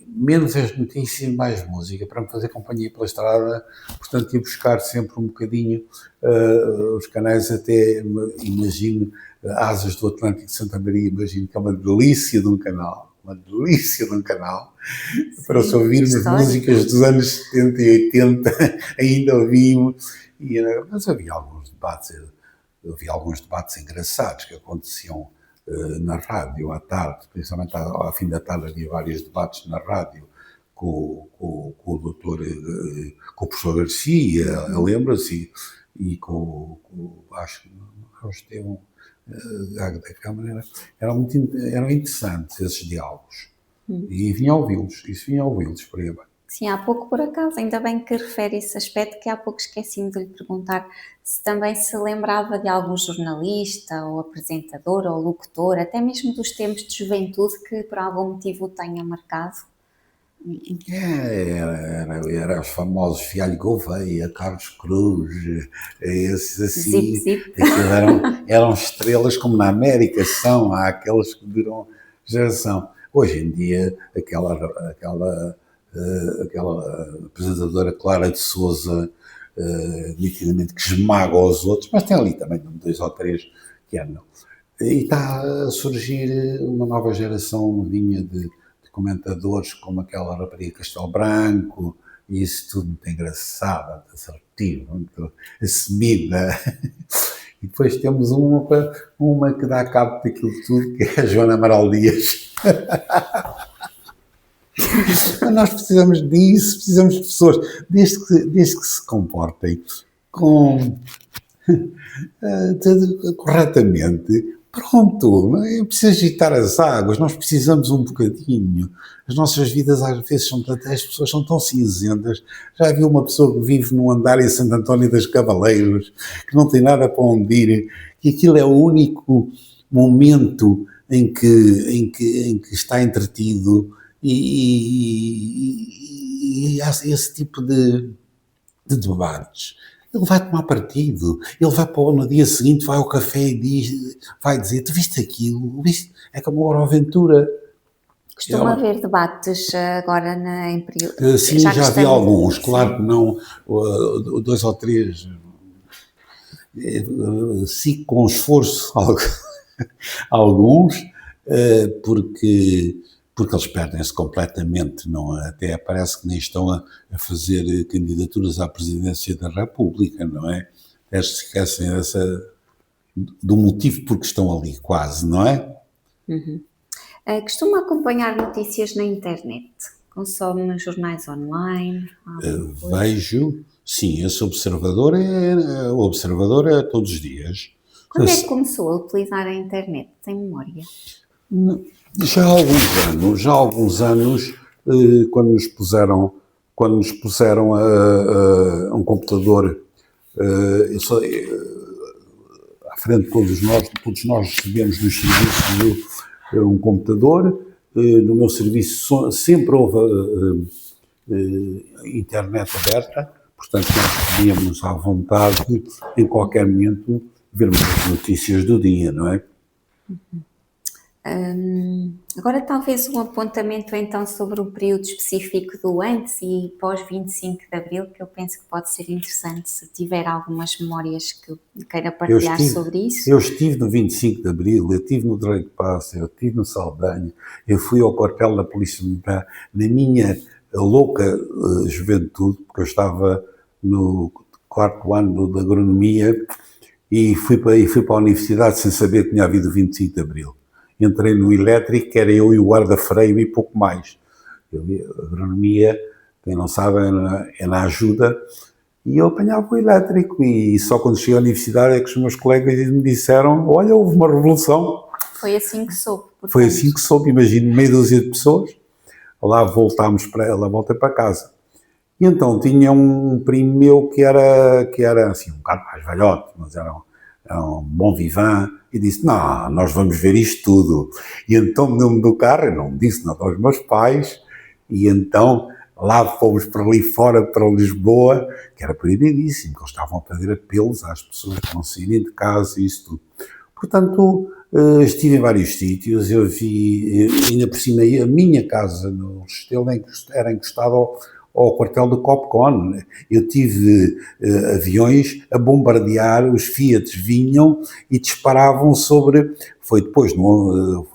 menos as notícias, mais música, para me fazer companhia pela estrada. Portanto, ia buscar sempre um bocadinho os canais, até imagino Asas do Atlântico de Santa Maria, imagino que é uma delícia de um canal, sim, para se ouvirmos músicas dos anos 70 e 80, ainda ouvimos, mas havia alguns debates engraçados que aconteciam na rádio à tarde, principalmente ao fim da tarde havia vários debates na rádio com o doutor, com o professor Garcia, lembra-se, e com acho que o Estevão da Câmara, eram interessantes esses diálogos. E vinha a ouvi-los por aí abaixo. Sim, há pouco, por acaso, ainda bem que refere esse aspecto, que há pouco esqueci-me de lhe perguntar se também se lembrava de algum jornalista, ou apresentador, ou locutor, até mesmo dos tempos de juventude que por algum motivo o tenha marcado. Era os famosos Fialho Gouveia, Carlos Cruz, esses assim, Zip. eram estrelas como na América são, há aqueles que duram geração. Hoje em dia, aquela apresentadora Clara de Sousa, nitidamente que esmaga os outros, mas tem ali também 2 ou 3 que andam. E está a surgir uma nova geração de comentadores, como aquela rapariga Castelo Branco, e isso tudo muito engraçado, muito assertivo, muito assumida. E depois temos uma que dá cabo daquilo tudo, que é a Joana Amaral Dias. Nós precisamos disso, precisamos de pessoas, desde que se comportem corretamente. Pronto, não é preciso agitar as águas, nós precisamos um bocadinho. As nossas vidas às vezes as pessoas são tão cinzentas. Já vi uma pessoa que vive num andar em Santo António das Cavaleiros, que não tem nada para onde ir, que aquilo é o único momento em que está entretido, e há esse tipo de debates. Ele vai tomar partido, ele vai para no dia seguinte, vai ao café e vai dizer, tu viste aquilo? Viste? É como agora a Aventura. Costuma haver debates agora em período? Sim, já vi alguns, claro que não, 2 ou 3, sim, com esforço, alguns, porque eles perdem-se completamente, não, até parece que nem estão a fazer candidaturas à presidência da República, não é? Eles se esquecem do motivo porque estão ali, quase, não é? Uhum. Costuma acompanhar notícias na internet? Consome jornais online? Vejo, sim, esse observador é todos os dias. Quando é que começou a utilizar a internet? Tem memória? Já há alguns anos, quando nos puseram um computador à frente de todos nós recebemos nos serviços um computador. No meu serviço sempre houve internet aberta, portanto nós podíamos à vontade, em qualquer momento, vermos as notícias do dia, não é? Agora talvez um apontamento então sobre o período específico do antes e pós 25 de Abril, que eu penso que pode ser interessante, se tiver algumas memórias que queira partilhar sobre isso. Eu estive no 25 de Abril, eu estive no Drake Pass, eu estive no Saldanha, eu fui ao quartel da Polícia Militar, na minha louca juventude, porque eu estava no quarto ano de agronomia e fui para a universidade sem saber que tinha havido 25 de Abril. Entrei no elétrico, que era eu e o guarda-freio e pouco mais. A agronomia, quem não sabe, é na ajuda, e eu apanhava o elétrico, e só quando cheguei à universidade é que os meus colegas me disseram: olha, houve uma revolução. Foi assim que soube. Portanto. Foi assim que soube, imagino, meia dúzia de pessoas. Lá voltámos voltei para casa. E então tinha um primo meu que era assim, um bocado mais velhote, mas era um bom vivant, e disse: não, nós vamos ver isto tudo. E então deu-me do carro, eu não disse nada aos meus pais, e então lá fomos para ali fora, para Lisboa, que era proibidíssimo, que eles estavam a fazer apelos às pessoas que não saírem de casa e isso tudo. Portanto, estive em vários sítios, eu vi, ainda por cima, a minha casa no Restelo era encostada ao quartel do Copcon. Eu tive aviões a bombardear, os Fiat vinham e disparavam sobre, foi depois no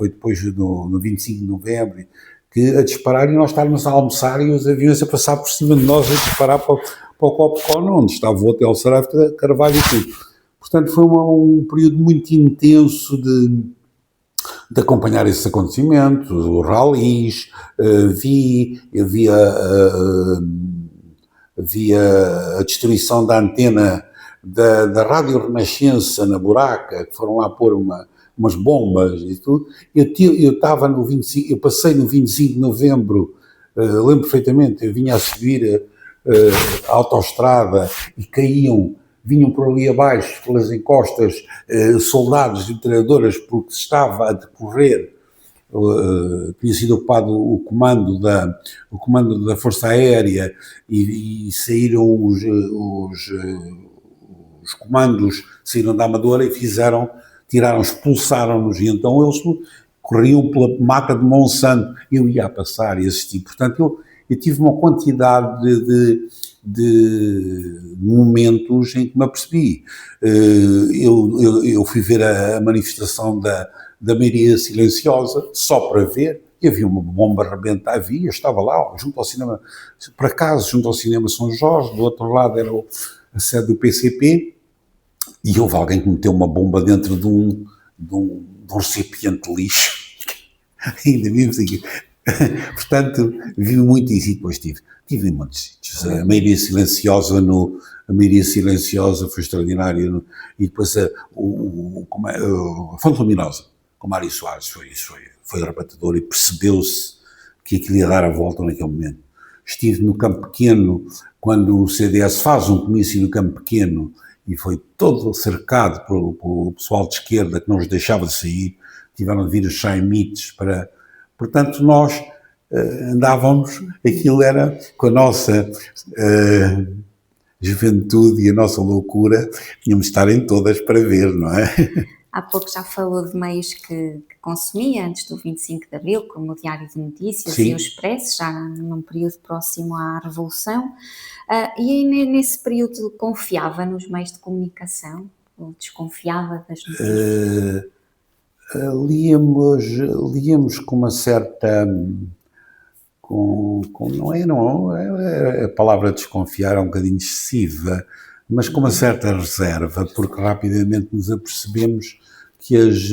25 de novembro, que a disparar, e nós estávamos a almoçar e os aviões a passar por cima de nós, a disparar para o Copcon, onde estava o Hotel Saraiva Carvalho e tudo. Portanto, foi um período muito intenso de acompanhar esses acontecimentos, os ralis, vi a destruição da antena da Rádio Renascença na Buraca, que foram lá pôr umas bombas e tudo. Eu estava no 25, eu passei no 25 de novembro, lembro perfeitamente, eu vinha a subir a autoestrada e vinham por ali abaixo, pelas encostas, soldados e metralhadoras, porque se estava a decorrer, tinha sido ocupado o comando da Força Aérea, e saíram os comandos, saíram da Amadora e expulsaram-nos, e então eles corriam pela mata de Monsanto. Eu ia a passar e assisti. Portanto, eu tive uma quantidade de momentos em que me apercebi. Eu fui ver a manifestação da maioria silenciosa, só para ver, e havia uma bomba arrebentar, eu estava lá, junto ao cinema, por acaso, junto ao cinema São Jorge, do outro lado era a sede do PCP, e houve alguém que meteu uma bomba dentro de um recipiente de lixo. Ainda vimos aqui. Portanto, vi muito isso, e depois tive em muitos sítios. A maioria silenciosa foi extraordinária, e depois a Fonte Luminosa, com Mário Soares, foi arrebatador, e percebeu-se que aquilo ia dar a volta naquele momento. Estive no Campo Pequeno, quando o CDS faz um comício no Campo Pequeno, e foi todo cercado pelo pessoal de esquerda, que não os deixava de sair. Tiveram de vir os chaimites para... Portanto, nós andávamos, aquilo era com a nossa juventude e a nossa loucura, tínhamos de estar em todas para ver, não é? Há pouco já falou de meios que consumia antes do 25 de Abril, como o Diário de Notícias. Sim. E o Expresso, já num período próximo à Revolução. E nesse período confiava nos meios de comunicação? Ou desconfiava das notícias? Líamos com uma certa... não é a palavra desconfiar é um bocadinho excessiva, mas com uma certa reserva, porque rapidamente nos apercebemos que as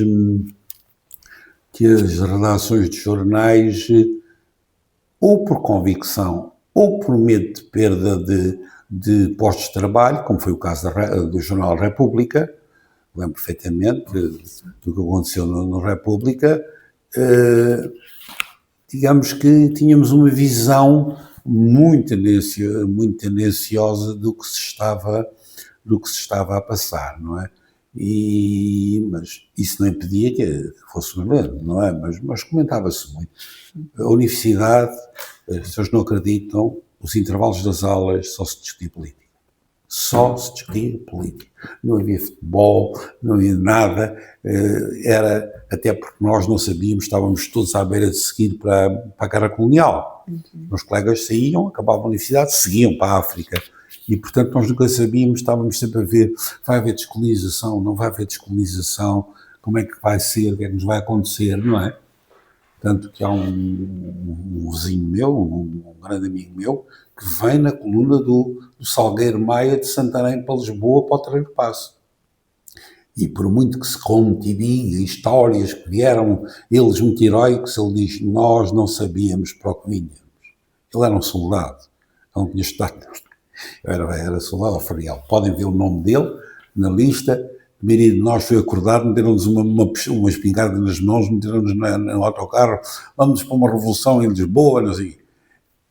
redações de jornais, ou por convicção, ou por medo de perda de postos de trabalho, como foi o caso do jornal República, lembro perfeitamente do que aconteceu no República, digamos que tínhamos uma visão muito tendenciosa do que se estava a passar, não é? Mas isso não impedia que fosse ler, não é? Mas comentava-se muito. A universidade, as pessoas não acreditam, os intervalos das aulas só se discutia política. Só se discutia política. Não havia futebol, não havia nada, era, até porque nós não sabíamos, estávamos todos à beira de seguir para a guerra colonial. Meus colegas saíam, acabavam a universidade, seguiam para a África, e portanto nós nunca sabíamos, estávamos sempre a ver, vai haver descolonização, não vai haver descolonização, como é que vai ser, o que é que nos vai acontecer, não é? Tanto que há um vizinho meu, um grande amigo meu, que vem na coluna do Salgueiro Maia de Santarém para Lisboa para o Terreiro Paço. E por muito que se conte e diga histórias que vieram eles muito heróicos, ele diz, nós não sabíamos para o que vinhamos. Ele era um soldado, não tinha estudado, era soldado oficial. Podem ver o nome dele na lista. A maioria de nós foi acordado, meteram-nos uma espingarda nas mãos, meteram-nos no autocarro, vamos para uma revolução em Lisboa, não sei.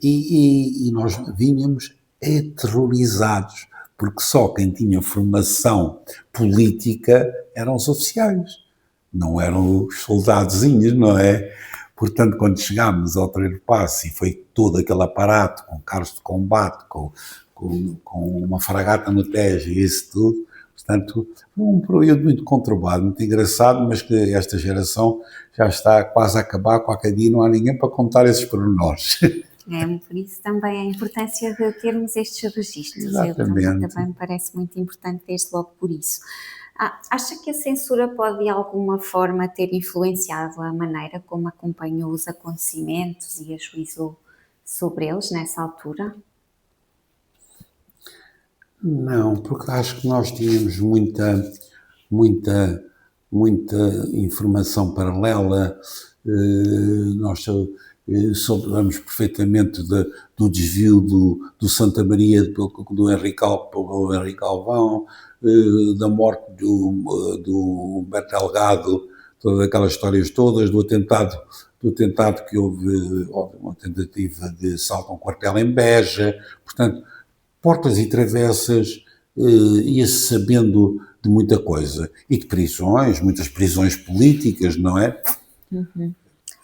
E nós vinhamos aterrorizados, porque só quem tinha formação política eram os oficiais, não eram os soldadozinhos, não é? Portanto, quando chegámos ao Terreiro Paço e foi todo aquele aparato, com carros de combate, com uma fragata no Tejo e isso tudo, portanto, foi um período muito conturbado, muito engraçado, mas que esta geração já está quase a acabar, qualquer dia não há ninguém para contar esses pormenores. Por isso também a importância de termos estes registros. Exatamente. Também me parece muito importante desde logo por isso. Acha que a censura pode de alguma forma ter influenciado a maneira como acompanhou os acontecimentos e ajuizou sobre eles nessa altura? Não, porque acho que nós tínhamos muita informação paralela, nós soubemos perfeitamente do desvio do Santa Maria pelo Henrique Alvão, da morte do Humberto Delgado, todas aquelas histórias todas, do atentado que houve, uma tentativa de assalto a um quartel em Beja, portanto, portas e travessas, ia-se sabendo de muita coisa, e de prisões, muitas prisões políticas, não é? Uhum.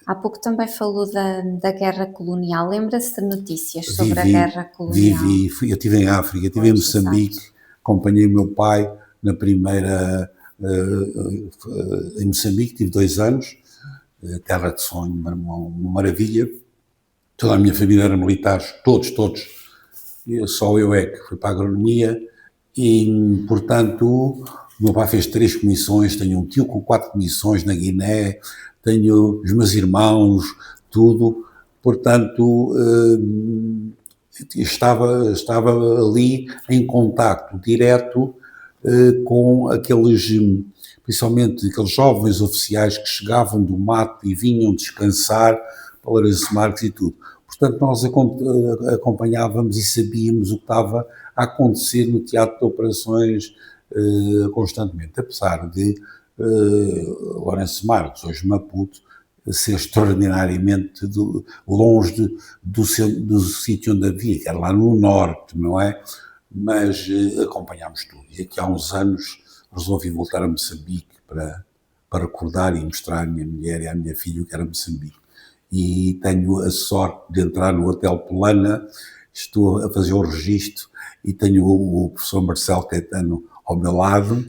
Há pouco também falou da guerra colonial. Lembra-se de notícias sobre a guerra colonial? Eu estive em África, estive em Moçambique, acompanhei o meu pai na primeira, em Moçambique, tive 2 anos, terra de sonho, uma maravilha. Toda a minha família era militares, todos. Só eu é que fui para a agronomia e, portanto, o meu pai fez 3 comissões, tenho um tio com 4 comissões na Guiné, tenho os meus irmãos, tudo, portanto, estava ali em contacto direto com principalmente aqueles jovens oficiais que chegavam do mato e vinham descansar para Lourenço Marques e tudo. Portanto, nós acompanhávamos e sabíamos o que estava a acontecer no teatro de operações constantemente, apesar de Lourenço Marques, hoje Maputo, ser extraordinariamente longe do sítio onde havia, que era lá no norte, não é? Mas acompanhámos tudo. E aqui há uns anos resolvi voltar a Moçambique para recordar e mostrar à minha mulher e à minha filha o que era Moçambique. E tenho a sorte de entrar no Hotel Polana, estou a fazer o registro e tenho o professor Marcelo Caetano ao meu lado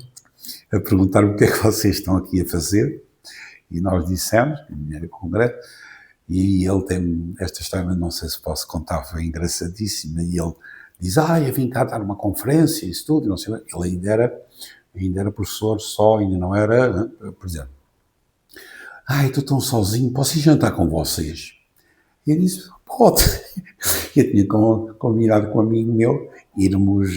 a perguntar-me o que é que vocês estão aqui a fazer. E nós dissemos, a mulher concreto, e ele tem esta história, não sei se posso contar, foi engraçadíssima, e ele diz, eu vim cá dar uma conferência, isso tudo, não sei, ele ainda era professor só, ainda não era, por exemplo, estou tão sozinho, posso ir jantar com vocês? E ele disse, pode. Eu tinha combinado com um amigo meu, irmos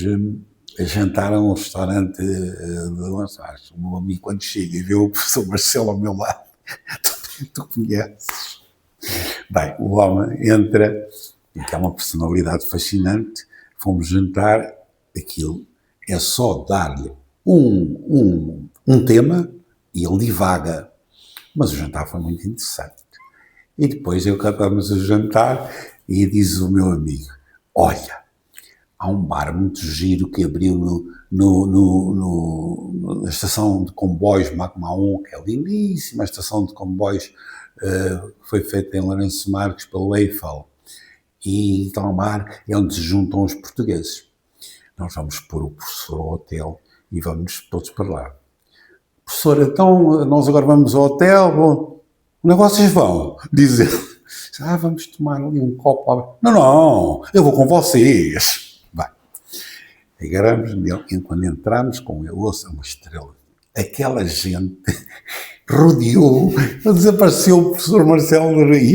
a jantar a um restaurante de lançares. O meu amigo, quando chega e vê o professor Marcelo ao meu lado, tu conheces. Bem, o homem entra, que é uma personalidade fascinante, fomos jantar, aquilo é só dar-lhe um tema e ele divaga. Mas o jantar foi muito interessante. E depois acabamos o jantar e diz o meu amigo, olha, há um bar muito giro que abriu na estação de comboios Macmaon, que é lindíssima, a estação de comboios que foi feita em Lourenço Marques pelo Eiffel. E então o bar é onde se juntam os portugueses. Nós vamos pôr o professor ao hotel e vamos todos para lá. Professor, então nós agora vamos ao hotel, bom, onde é que vocês vão? Diz ele. Vamos tomar ali um copo. Não, eu vou com vocês. Bem, agarramos nele e quando entramos com ele, ouça, uma estrela. Aquela gente, rodeou, desapareceu o professor Marcelo e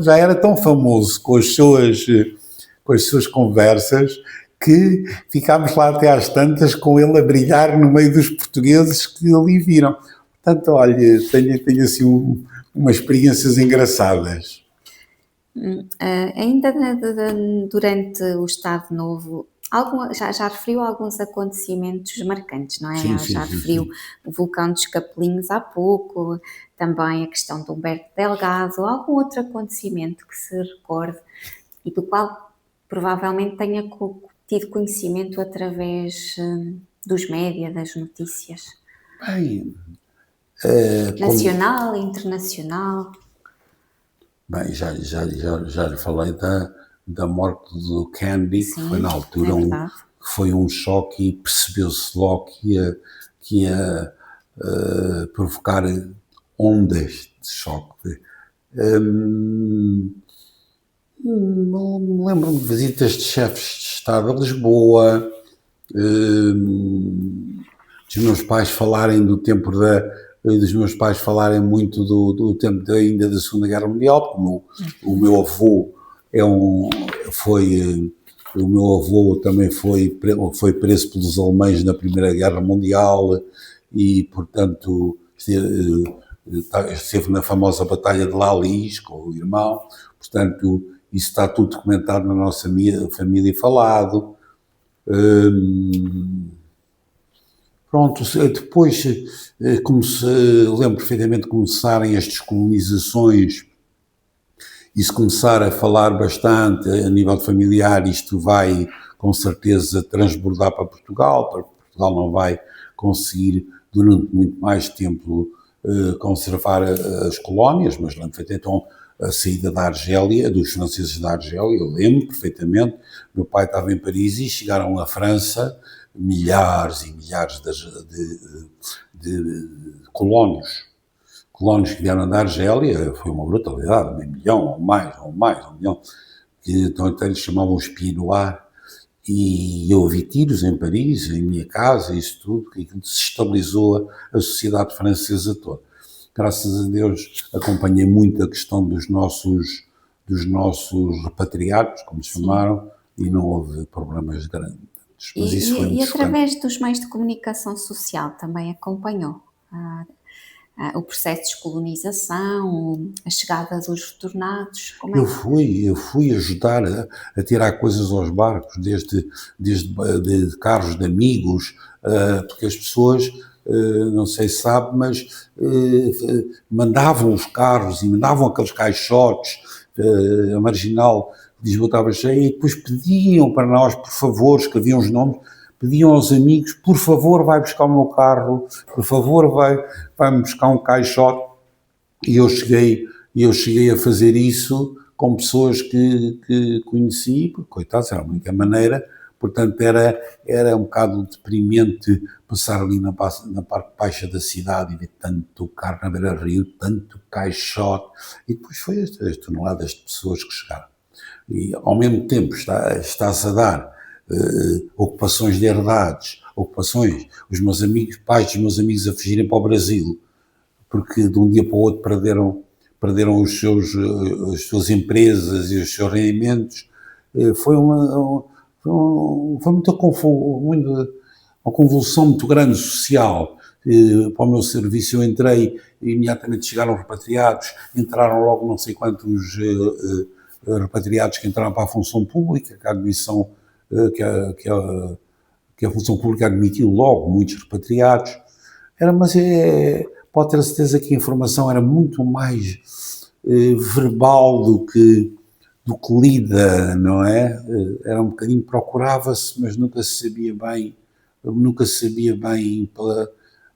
já era tão famoso com as suas conversas que ficámos lá até às tantas com ele a brilhar no meio dos portugueses que ali viram. Portanto, olha, tenho assim umas experiências engraçadas. Ainda durante o Estado Novo, já referiu alguns acontecimentos marcantes, não é? Sim, Já referiu o vulcão dos Capelinhos há pouco, também a questão do Humberto Delgado, algum outro acontecimento que se recorde e do qual provavelmente tenha tido conhecimento através dos média, das notícias. Bem, Nacional, internacional. Bem, já lhe falei da morte do Kennedy, que foi na altura que foi um choque e percebeu-se logo que ia provocar ondas de choque. Lembro-me de visitas de chefes de Estado a Lisboa, dos meus pais falarem do tempo dos meus pais falarem muito do tempo ainda da Segunda Guerra Mundial, porque o meu avô o meu avô também foi preso pelos alemães na Primeira Guerra Mundial e, portanto, esteve na famosa Batalha de Lalis com o irmão, portanto, isso está tudo documentado na nossa família e falado. Pronto, depois lembro perfeitamente de começarem as descolonizações e se começar a falar bastante a nível familiar, isto vai com certeza transbordar para Portugal não vai conseguir durante muito mais tempo conservar as colónias, mas lembro perfeitamente então a saída da Argélia, dos franceses da Argélia, eu lembro perfeitamente, meu pai estava em Paris e chegaram à França milhares e milhares de colónios que vieram da Argélia, foi uma brutalidade, 500.000 ou mais, 1 milhão, que então lhes chamavam os Pieds Noirs, e eu ouvi tiros em Paris, em minha casa, isso tudo, que desestabilizou a sociedade francesa toda. Graças a Deus acompanhei muito a questão dos nossos repatriados, como se chamaram, e não houve problemas grandes. Mas isso foi e através dos meios de comunicação social também acompanhou o processo de descolonização, a chegada dos retornados? Eu fui ajudar a tirar coisas aos barcos, desde carros de amigos, porque as pessoas, não sei se sabe, mas mandavam os carros e mandavam aqueles caixotes, a Marginal de Lisboa estava cheia, e depois pediam para nós, por favor, escreviam os nomes, pediam aos amigos, por favor, vai buscar o meu carro, por favor, vai-me buscar um caixote, e eu cheguei a fazer isso com pessoas que conheci, porque, coitados, era a única maneira, portanto era um bocado deprimente passar ali na parte baixa da cidade e ver tanto carro na beira-rio, tanto caixote, e depois foi as toneladas de pessoas que chegaram. E ao mesmo tempo está-se a dar ocupações de herdades, os meus amigos, pais dos meus amigos a fugirem para o Brasil, porque de um dia para o outro perderam as suas empresas e os seus rendimentos. Foi uma convulsão muito grande social. Para o meu serviço eu entrei e imediatamente chegaram repatriados, entraram logo não sei quantos repatriados que entraram para a função pública, que a admissão que a função pública admitiu logo muitos repatriados. Pode ter a certeza que a informação era muito mais verbal do que lida, não é? Era um bocadinho, procurava-se, mas nunca se sabia bem,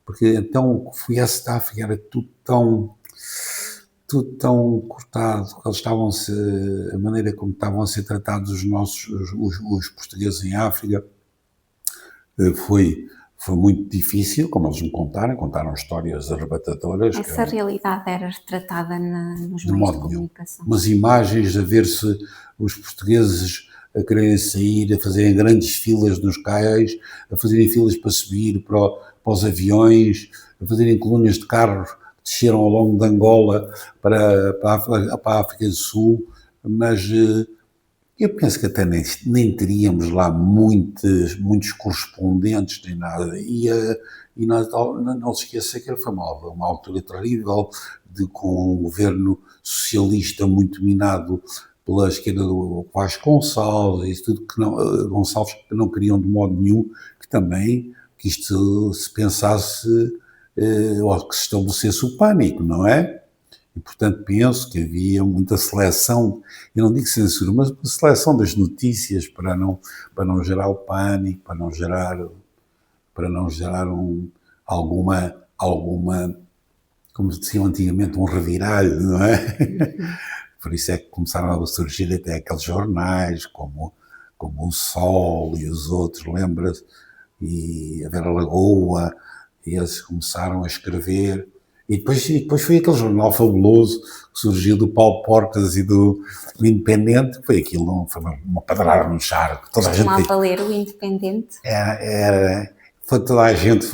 porque então fui à STAF e era tudo tão cortado, a maneira como estavam a ser tratados os portugueses em África, foi muito difícil, como eles me contaram histórias arrebatadoras. Essa realidade era retratada nos meios de comunicação. Umas imagens a ver-se os portugueses a quererem sair, a fazerem grandes filas nos cais, a fazerem filas para subir para os aviões, a fazerem colónias de carros que desceram ao longo de Angola para a África do Sul, mas eu penso que até nem teríamos lá muitos correspondentes nem nada. E não se esqueça que foi uma altura terrível, com um governo socialista muito minado pela esquerda do Vasconcelos, isso tudo Gonçalves, que não queriam de modo nenhum que isto se pensasse ou que se estabelecesse o pânico, não é? E, portanto, penso que havia muita seleção, eu não digo censura, mas uma seleção das notícias para não gerar o pânico, para não gerar alguma, como se diziam antigamente, um reviralho, não é? Por isso é que começaram a surgir até aqueles jornais, como o Sol e os outros, lembra-se? E a Vera Lagoa, e eles começaram a escrever. E depois foi aquele jornal fabuloso que surgiu do Paulo Portas e do Independente, que foi aquilo, foi uma padrada no charco. Costumava ler o Independente? Foi toda a gente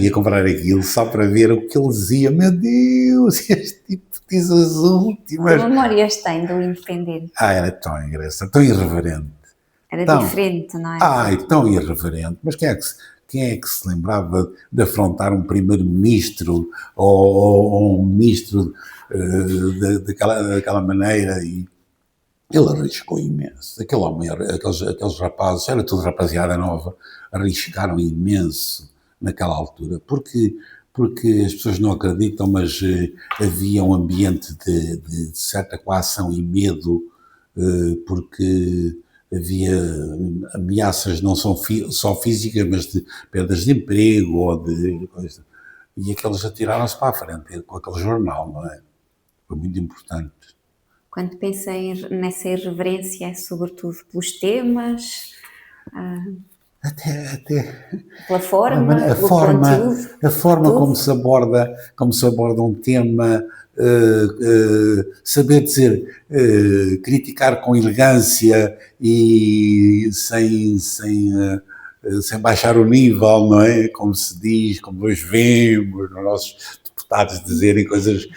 ia comprar aquilo só para ver o que ele dizia. Meu Deus, este tipo diz as últimas. Que memórias tem do Independente? Era tão engraçado, tão irreverente. Era diferente, não é? Tão irreverente. Mas quem é que se lembrava de afrontar um primeiro-ministro ou um ministro daquela maneira? E ele arriscou imenso. Aquele homem, aqueles rapazes, era tudo rapaziada nova, arriscaram imenso naquela altura, porque as pessoas não acreditam, mas havia um ambiente de certa coação e medo, porque havia ameaças não só físicas, mas de perdas de emprego ou de coisa. E aqueles atiraram-se para a frente com aquele jornal, não é? Foi muito importante. Quando pensei nessa irreverência, é sobretudo pelos temas, pela forma, a forma como se aborda um tema, saber dizer, criticar com elegância e sem baixar o nível, não é? Como se diz, como nós vemos, os nossos deputados dizerem coisas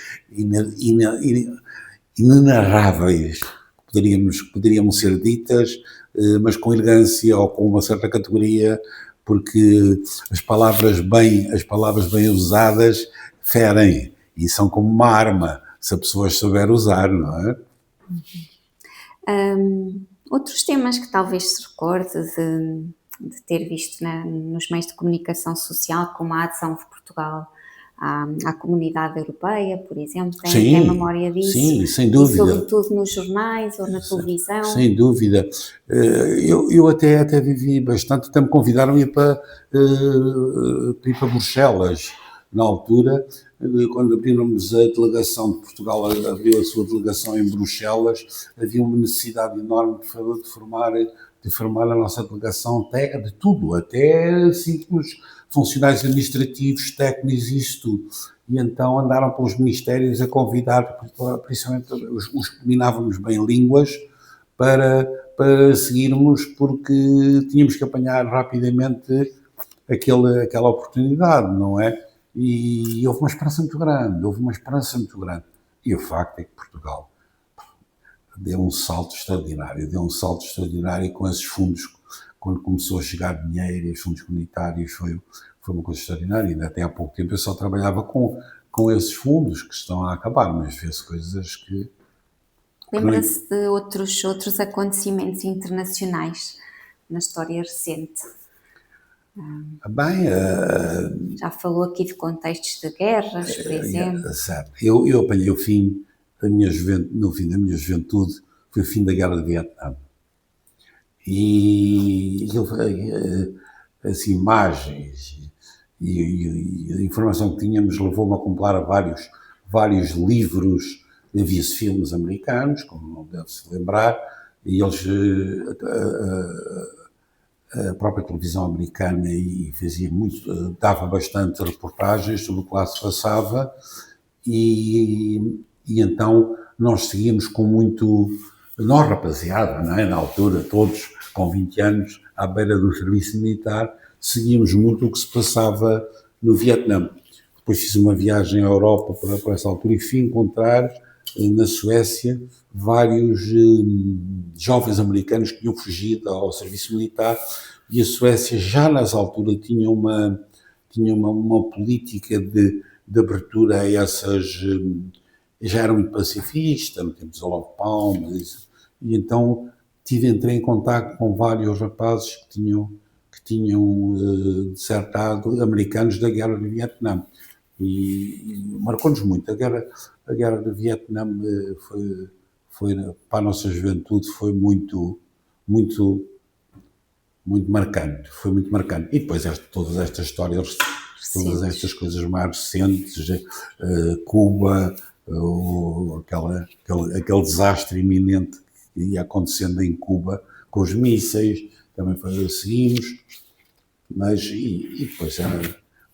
inenarráveis, poderiam ser ditas, mas com elegância ou com uma certa categoria, porque as palavras bem usadas ferem e são como uma arma, se a pessoa souber usar, não é? Outros temas que talvez se recorde de ter visto nos meios de comunicação social, como a adesão de Portugal à comunidade europeia, por exemplo, tem memória disso? Sim, sem dúvida. E sobretudo nos jornais ou na televisão? Sem dúvida. Eu até vivi bastante, até me convidaram a ir para Bruxelas, na altura, quando abrimos a delegação de Portugal, abriu a sua delegação em Bruxelas, havia uma necessidade enorme de formar a nossa delegação de tudo, até simples funcionários administrativos, técnicos e isso tudo. E então andaram pelos ministérios a convidar, principalmente os que dominávamos bem línguas, para seguirmos, porque tínhamos que apanhar rapidamente aquela oportunidade, não é? E houve uma esperança muito grande, E o facto é que Portugal deu um salto extraordinário com esses fundos, quando começou a chegar dinheiro e os fundos comunitários, foi uma coisa extraordinária. Ainda até há pouco tempo eu só trabalhava com esses fundos que estão a acabar, mas vê-se coisas que... Lembra-se de outros acontecimentos internacionais na história recente? Já falou aqui de contextos de guerras, por exemplo. Certo. Eu apanhei o fim da minha juventude, foi o fim da Guerra de Vietnã. E as imagens e a informação que tínhamos levou-me a comprar vários livros. Havia-se filmes americanos, como não deve-se lembrar, e eles, a própria televisão americana dava bastante reportagens sobre o que lá se passava, e então nós seguimos nós rapaziada, não é? Na altura, todos com 20 anos, à beira do serviço militar, seguimos muito o que se passava no Vietnã. depois fiz uma viagem à Europa por essa altura e fui encontrar na Suécia vários jovens americanos que tinham fugido ao serviço militar, e a Suécia já nessa altura tinha uma política de abertura a essas... já era muito pacifista, no tempo de Olof Palme, e então entrei em contato com vários rapazes que tinham desertado, americanos da Guerra do Vietnã, e marcou-nos muito. A guerra do Vietnã foi para a nossa juventude, foi muito marcante, foi muito marcante. E depois todas estas histórias, todas estas coisas mais recentes, Cuba, aquele desastre iminente que ia acontecendo em Cuba com os mísseis, também seguimos, mas e depois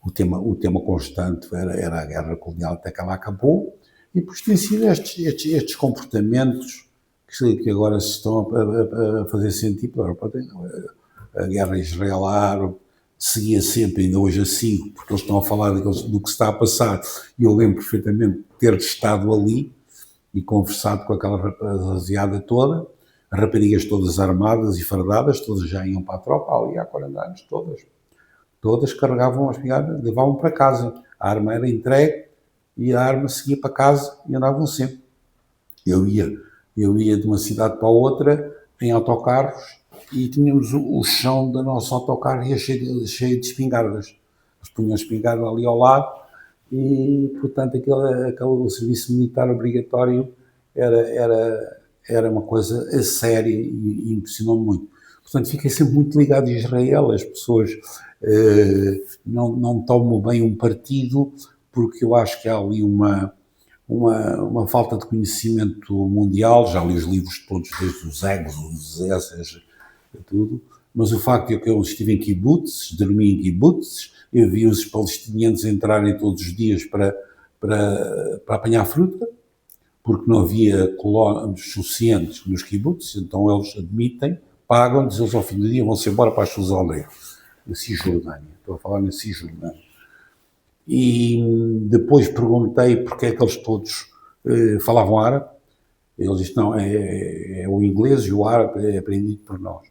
o tema constante era a guerra colonial até que ela acabou, e depois tem sido estes comportamentos que agora se estão a fazer sentir. A guerra israelo-árabe seguia sempre, ainda hoje assim, porque eles estão a falar do que está a passar, e eu lembro perfeitamente de ter estado ali e conversado com aquela rapaziada toda, as raparigas todas armadas e fardadas, todas já iam para a tropa, ali há 40 anos, todas carregavam as espingardas, levavam para casa, a arma era entregue e a arma seguia para casa e andavam sempre. Eu ia de uma cidade para outra em autocarros, e tínhamos o chão do nosso autocarro cheio de espingardas. Eles punham a espingarda ali ao lado, e, portanto, aquele serviço militar obrigatório era uma coisa a séria e impressionou-me muito. Portanto, fiquei sempre muito ligado a Israel. As pessoas não tomam bem um partido, porque eu acho que há ali uma falta de conhecimento mundial. Já li os livros todos, desde os Egos, os Esses, tudo, mas o facto de que eu estive em kibbutz, dormi em kibbutz, eu vi os palestinianos entrarem todos os dias para apanhar fruta, porque não havia colonos suficientes nos kibbutz, então eles admitem, pagam-lhes, eles ao fim do dia vão-se embora para as suas aldeias, na Cisjordânia, estou a falar na Cisjordânia. E depois perguntei porque é que eles todos falavam árabe. Eles disseram, não, é o inglês e o árabe é aprendido por nós.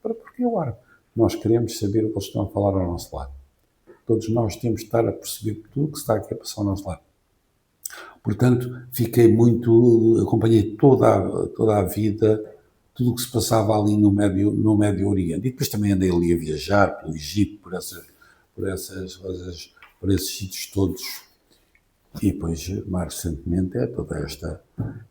Porquê o árabe? Nós queremos saber o que eles estão a falar ao nosso lado. Todos nós temos de estar a perceber tudo o que está aqui a passar ao nosso lado. Portanto, acompanhei toda a vida, tudo o que se passava ali no Médio Oriente. E depois também andei ali a viajar pelo Egito, por esses sítios todos. E depois, mais recentemente, toda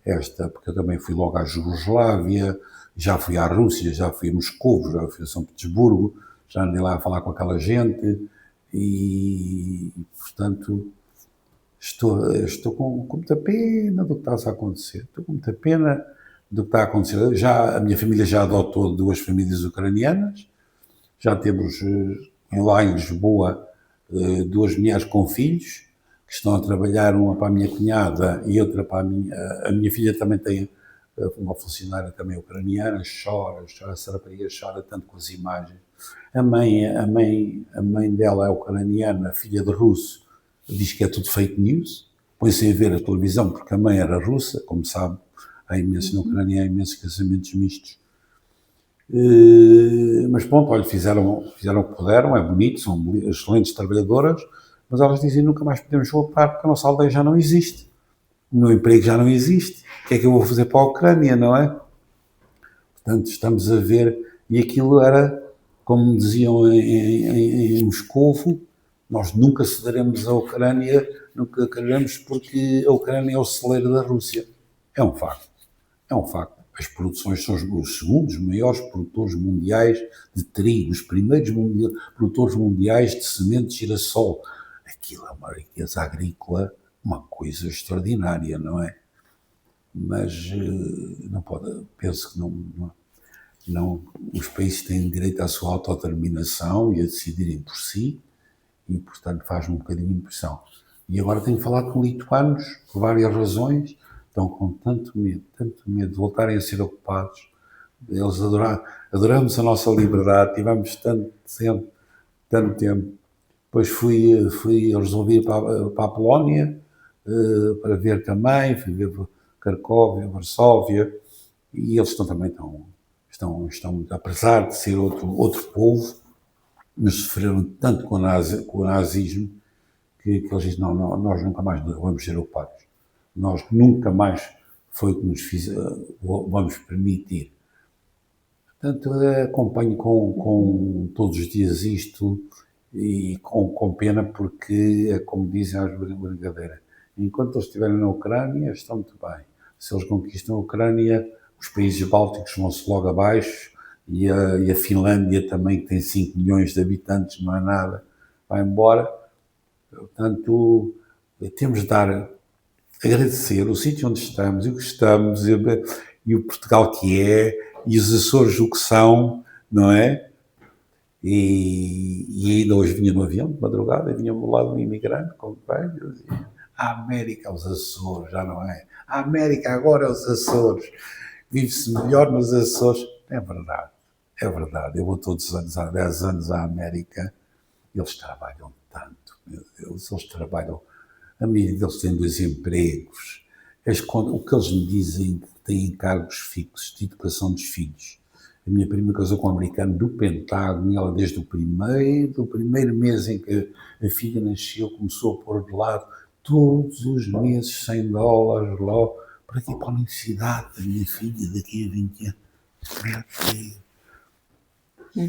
esta, porque eu também fui logo à Jugoslávia, já fui à Rússia, já fui a Moscou, já fui a São Petersburgo, já andei lá a falar com aquela gente, e, portanto, estou com muita pena do que está a acontecer. Estou com muita pena do que está a acontecer. A minha família já adotou 2 famílias ucranianas, já temos lá em Lisboa 2 mulheres com filhos, que estão a trabalhar, uma para a minha cunhada e outra para a minha filha. Também tem uma funcionária também ucraniana, chora, essa rapariga chora tanto com as imagens. A mãe dela é ucraniana, filha de russo, diz que é tudo fake news, põe-se a ver a televisão porque a mãe era russa, como sabe, há imensos na Ucrânia, há imensos casamentos mistos. Mas pronto, olha, fizeram o que puderam, é bonito, são excelentes trabalhadoras, mas elas dizem nunca mais podemos voltar porque a nossa aldeia já não existe, o meu emprego já não existe, o que é que eu vou fazer para a Ucrânia, não é? Portanto, estamos a ver, e aquilo era, como me diziam em Moscovo, nós nunca cederemos a Ucrânia, nunca queremos, porque a Ucrânia é o celeiro da Rússia. É um facto. As produções são os segundos maiores produtores mundiais de trigo, os primeiros produtores mundiais de sementes de girassol. Aquilo é uma riqueza agrícola, uma coisa extraordinária, não é? Mas não pode, penso que não, os países têm direito à sua autodeterminação e a decidirem por si, e portanto faz-me um bocadinho de impressão. E agora tenho falado com lituanos, por várias razões, estão com tanto medo de voltarem a ser ocupados. Eles adoramos a nossa liberdade, tivemos tanto tempo. Depois fui resolvi para a Polónia, para ver também, fui ver Cracóvia, Varsóvia, e eles também estão, apesar de ser outro povo, mas sofreram tanto com o nazismo que eles dizem, não, nós nunca mais vamos ser ocupados. Nós nunca mais foi o que nos vamos permitir. Portanto, acompanho com todos os dias isto e com pena porque, é como dizem às brincadeiras, enquanto eles estiverem na Ucrânia, estão muito bem. Se eles conquistam a Ucrânia, os países bálticos vão-se logo abaixo e a Finlândia também, que tem 5 milhões de habitantes, não é nada, vai embora. Portanto, temos de agradecer o sítio onde estamos e o que estamos e o Portugal que é e os Açores o que são, não é? E ainda hoje vinha no avião de madrugada, vinha ao lado um imigrante com velho, dizia, a América, os Açores, já não é? A América agora é os Açores, vive-se melhor nos Açores. É verdade, é verdade. Eu vou todos os anos, há 10 anos à América, eles trabalham tanto, meu Deus, eles trabalham, a maioria deles tem 2 empregos, o que eles me dizem que têm encargos fixos de educação dos filhos. A minha prima casou com um americano do Pentágono e ela desde o primeiro mês em que a filha nasceu começou a pôr de lado todos os meses $100 lá para aqui para a universidade da minha filha daqui a 20 anos.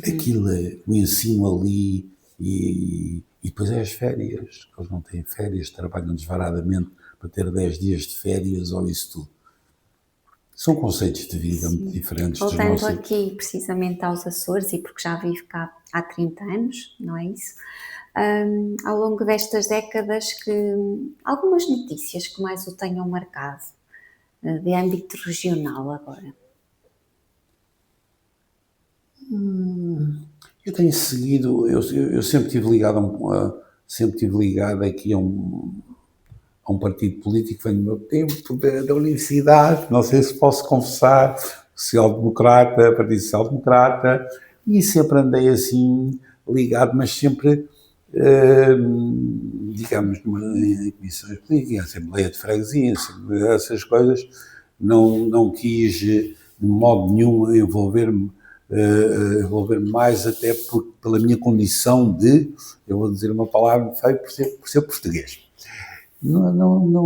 Aquilo é o ensino ali e depois é as férias, que eles não têm férias, trabalham desvaradamente para ter 10 dias de férias ou isso tudo. São conceitos de vida muito diferentes dos Voltando nossos. aqui precisamente aos Açores, e porque já vivo cá há 30 anos, não é isso? Ao longo destas décadas, algumas notícias que mais o tenham marcado, de âmbito regional agora? Eu tenho seguido, eu sempre estive ligado aqui a um partido político que vem do meu tempo, da universidade, não sei se posso confessar, Partido Social-Democrata, e sempre andei assim ligado, mas sempre, digamos, em comissões políticas, em Assembleia de Freguesia, essas coisas, não quis de modo nenhum envolver-me mais, até pela minha condição de, eu vou dizer uma palavra feia, por ser português. Não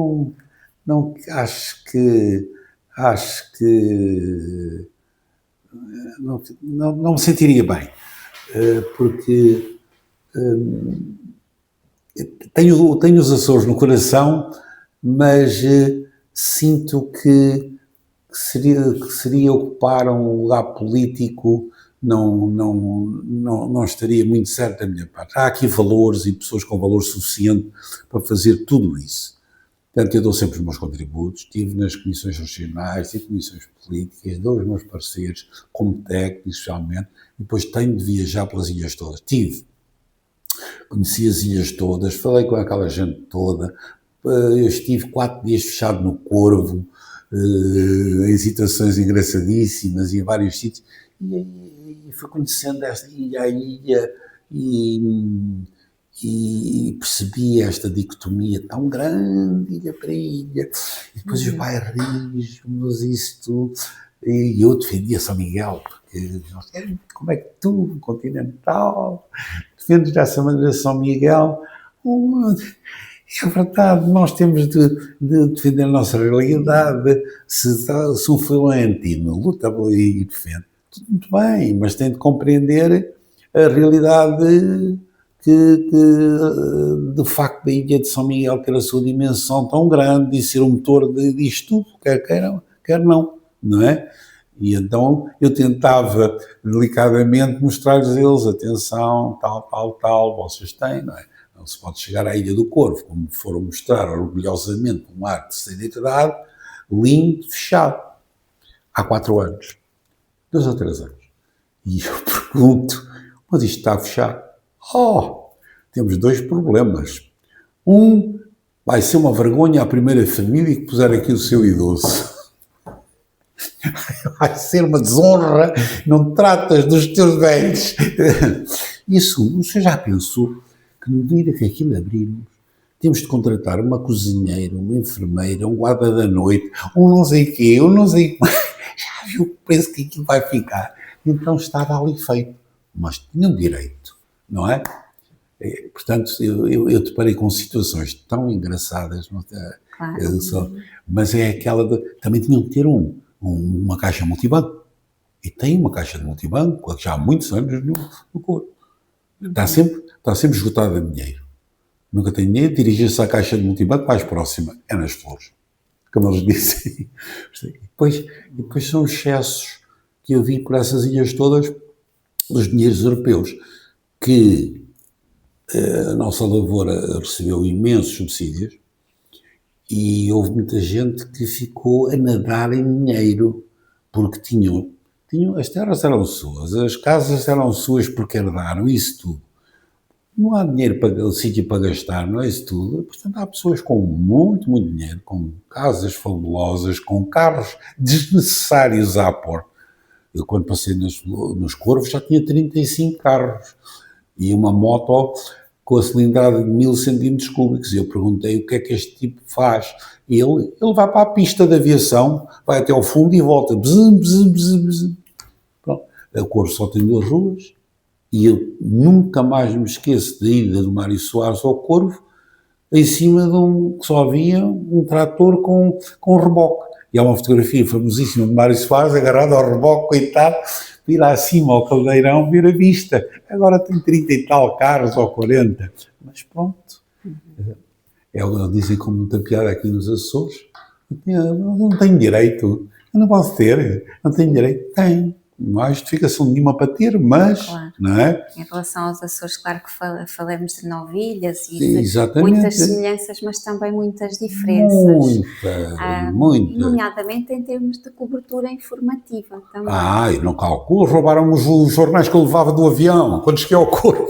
acho que não me sentiria bem, porque tenho os Açores no coração, mas sinto que seria ocupar um lugar político, não estaria muito certo da minha parte. Há aqui valores e pessoas com valor suficiente para fazer tudo isso. Portanto, eu dou sempre os meus contributos, estive nas comissões regionais e comissões políticas, dou os meus pareceres como técnico, especialmente, e depois tenho de viajar pelas ilhas todas. Conheci as ilhas todas, falei com aquela gente toda, eu estive 4 dias fechado no Corvo, em situações engraçadíssimas e em vários sítios, e fui conhecendo esta ilha a ilha e percebi esta dicotomia tão grande, ilha para ilha, e depois os bairrismos, isso tudo, e eu defendia São Miguel, porque como é que tu, continental, defendes dessa maneira São Miguel? É verdade, nós temos de defender a nossa realidade. Se um Florentino luta e defende, tudo muito bem, mas tem de compreender a realidade que de facto da ilha de São Miguel ter a sua dimensão tão grande e ser um motor disto tudo, quer não é? E então eu tentava delicadamente mostrar-lhes eles, atenção, tal, vocês têm, não é? Não se pode chegar à Ilha do Corvo, como foram mostrar orgulhosamente um ar de terceira idade, lindo, fechado, há 4 anos, 2 ou 3 anos. E eu pergunto, mas isto está fechado? Temos 2 problemas. Vai ser uma vergonha à primeira família que puser aqui o seu idoso. Vai ser uma desonra, não tratas dos teus velhos. Isso, você já pensou que no dia que aquilo abrimos, temos de contratar uma cozinheira, uma enfermeira, um guarda da noite, um não sei quê, um não sei quê. Já viu o preço que aquilo vai ficar? Então estava ali feito. Mas tinham direito, não é? Portanto, eu deparei com situações tão engraçadas, Claro. mas é aquela de, também tinham que ter uma caixa multibanco. E tem uma caixa de multibanco, já há muitos anos no corpo. Está sempre esgotada de dinheiro. Nunca tem dinheiro, dirige-se à caixa de multibanco, mais próxima, é nas flores. Como eles dizem. Depois são excessos que eu vi por essas ilhas todas dos dinheiros europeus, que a nossa lavoura recebeu imensos subsídios e houve muita gente que ficou a nadar em dinheiro, porque tinham as terras eram suas, as casas eram suas porque herdaram, isso tudo. Não há dinheiro para sítio para gastar, não é isso tudo. Portanto, há pessoas com muito, muito dinheiro, com casas fabulosas, com carros desnecessários à porta. Eu, quando passei nos Corvos, já tinha 35 carros e uma moto com a cilindrada de 1000 centímetros cúbicos. E eu perguntei o que é que este tipo faz. E ele vai para a pista de aviação, vai até ao fundo e volta. Bzum, bzum, bzum, bzum. Pronto. O Corvo só tem 2 ruas. E eu nunca mais me esqueço da ida do Mário Soares ao Corvo, em cima de que só havia um trator com reboque. E há uma fotografia famosíssima de Mário Soares agarrado ao reboque, coitado, ir lá acima ao caldeirão ver a vista. Agora tem 30 e tal carros ou 40. Mas pronto. Dizem com muita piada aqui nos Açores. Eu não tenho direito. Eu não posso ter. Não tenho direito. Tenho. Não há justificação nenhuma para ter, mas, claro. Não é? Em relação aos Açores, claro que falamos de novilhas e de muitas semelhanças, mas também muitas diferenças. Muita. Nomeadamente em termos de cobertura informativa também. Eu não calculo, roubaram os jornais que eu levava do avião, quando cheguei ao Corvo.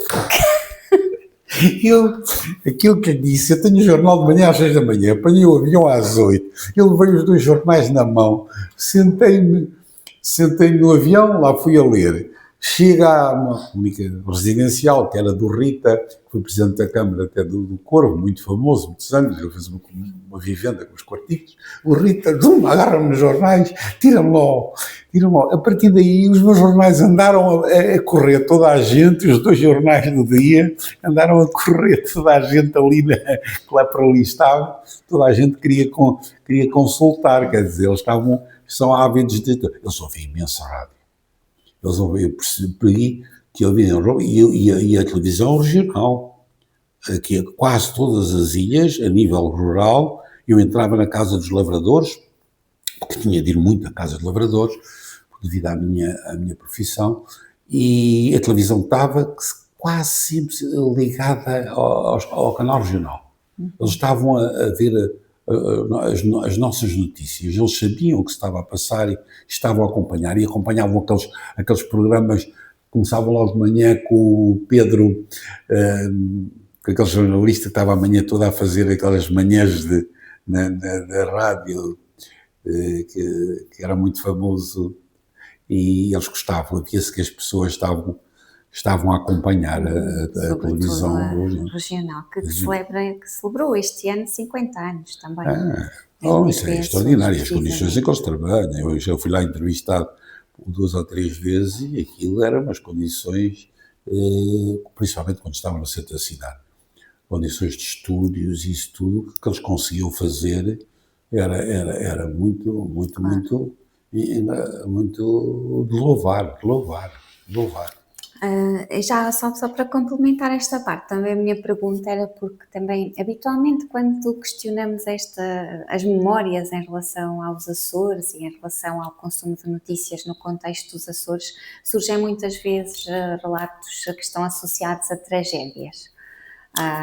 Aquilo que eu disse, eu tenho o jornal de manhã às 6 da manhã, apanhei o avião às 8, eu levei os 2 jornais na mão, sentei-me no avião, lá fui a ler. Chega a uma comunica residencial, que era do Rita, que foi presidente da Câmara até do Corvo, muito famoso, muitos anos, ele fez uma vivenda com os quartinhos. O Rita, agarra-me nos jornais, tira-me lá. A partir daí, os meus jornais andaram a correr, toda a gente, os 2 jornais do dia, andaram a correr, toda a gente ali, que lá para ali estava, toda a gente queria consultar, quer dizer, eles são ávidos de... Eu só ouvi imensa rádio. Eu percebi que e a televisão regional, que quase todas as ilhas, a nível rural, eu entrava na Casa dos Lavradores, porque tinha de ir muito à Casa dos Lavradores, devido à minha profissão, e a televisão estava quase sempre ligada ao canal regional. Eles estavam a ver as nossas notícias, eles sabiam o que estava a passar e estavam a acompanhar, e acompanhavam aqueles programas que começavam logo de manhã com o Pedro, com aquele jornalista que estava a manhã toda a fazer aquelas manhãs da rádio, que era muito famoso, e eles gostavam, via-se que as pessoas estavam a acompanhar a televisão regional, que celebrou este ano 50 anos também. Isso é extraordinário, as condições em que eles trabalham. Eu já fui lá entrevistado 2 ou 3 vezes e aquilo eram umas condições, principalmente quando estavam no centro da cidade, condições de estúdios e isso tudo, que eles conseguiam fazer, era muito de louvar. Já só para complementar esta parte, também a minha pergunta era porque também, habitualmente, quando questionamos as memórias em relação aos Açores e em relação ao consumo de notícias no contexto dos Açores, surgem muitas vezes relatos que estão associados a tragédias.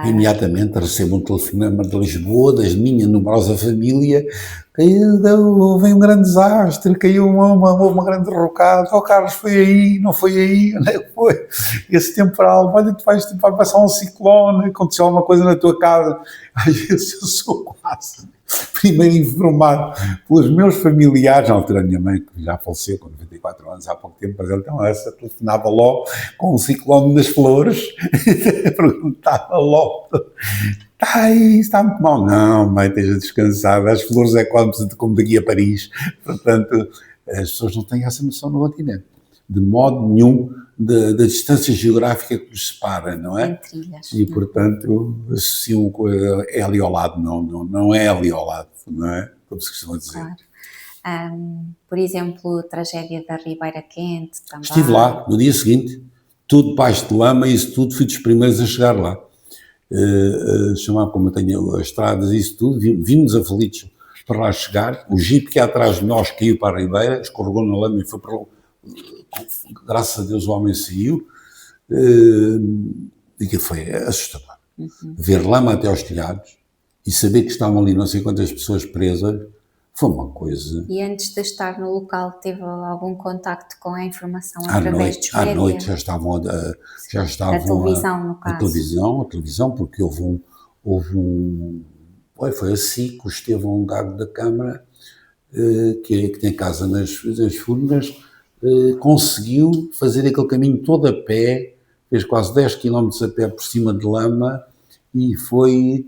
Imediatamente recebo um telefonema de Lisboa, da minha numerosa família, houve um grande desastre, caiu houve uma grande derrocada, Carlos, foi aí, não foi aí, onde é que foi? Esse temporal, olha, vai passar um ciclone, aconteceu alguma coisa na tua casa. Às vezes eu sou quase primeiro informado pelos meus familiares, na altura a minha mãe, que já faleceu com 94 anos há pouco tempo, mas então essa telefonava logo com um ciclone nas flores, perguntava logo, está aí, está muito mal. Não, mãe, esteja descansada, as flores é como daqui a Paris, portanto, as pessoas não têm essa noção no continente, de modo nenhum, da distância geográfica que nos separa, não é? Trilhas. E, portanto, associam é ali ao lado, não é ali ao lado, não é? Como se costuma dizer. Claro. Por exemplo, a tragédia da Ribeira Quente também. Estive lá, no dia seguinte, tudo baixo de lama, isso tudo, fui dos primeiros a chegar lá. Chamar como eu tenho as estradas, isso tudo, vimos aflitos para lá chegar, o jipe que atrás de nós caiu para a Ribeira, escorregou na lama e foi para lá. Graças a Deus o homem saiu, e que foi assustador. Ver lama até aos telhados e saber que estavam ali não sei quantas pessoas presas, foi uma coisa. E antes de estar no local, teve algum contacto com a informação À através dos médias? À noite já estavam a televisão, no caso. A televisão, porque foi assim que o Estevão Gago da Câmara, que tem casa nas Furnas, conseguiu fazer aquele caminho todo a pé, fez quase 10 km a pé por cima de lama e foi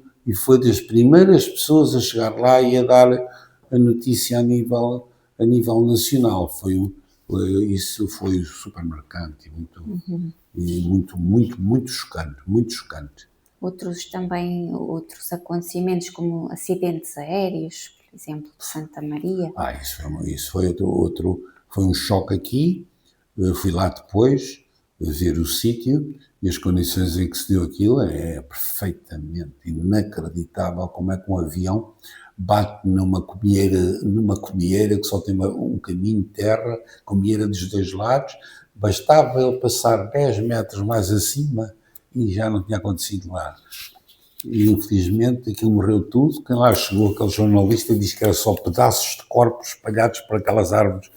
das primeiras pessoas a chegar lá e a dar a notícia a nível nacional. Isso foi super marcante e muito chocante, muito chocante. Outros acontecimentos, como acidentes aéreos, por exemplo, de Santa Maria. Isso foi outro, foi um choque aqui. Eu fui lá depois ver o sítio e as condições em que se deu aquilo é perfeitamente inacreditável como é que um avião bate numa comieira que só tem um caminho de terra, comieira dos dois lados, bastava ele passar 10 metros mais acima e já não tinha acontecido lá. E infelizmente aquilo morreu tudo. Quem lá chegou, aquele jornalista, disse que era só pedaços de corpos espalhados por aquelas árvores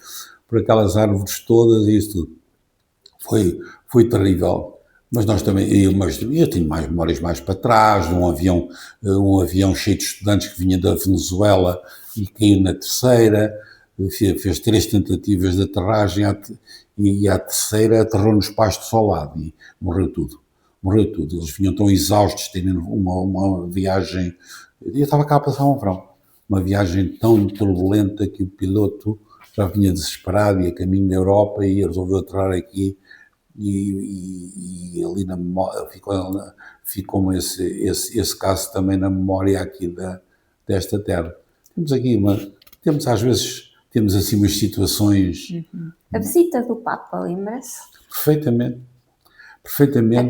todas e isso tudo. Foi terrível. Mas nós também, eu tenho mais memórias mais para trás, de um avião cheio de estudantes que vinha da Venezuela e caiu na terceira, fez 3 tentativas de aterragem e a terceira aterrou nos pastos ao lado e morreu tudo. Eles vinham tão exaustos, terem uma viagem, eu estava cá a passar um verão, uma viagem tão turbulenta que o piloto já vinha desesperado e a caminho da Europa e resolveu aterrar aqui e ali na memória ficou-me esse caso também na memória aqui desta terra. Temos às vezes assim umas situações... A visita do Papa, lembra-se? Perfeitamente.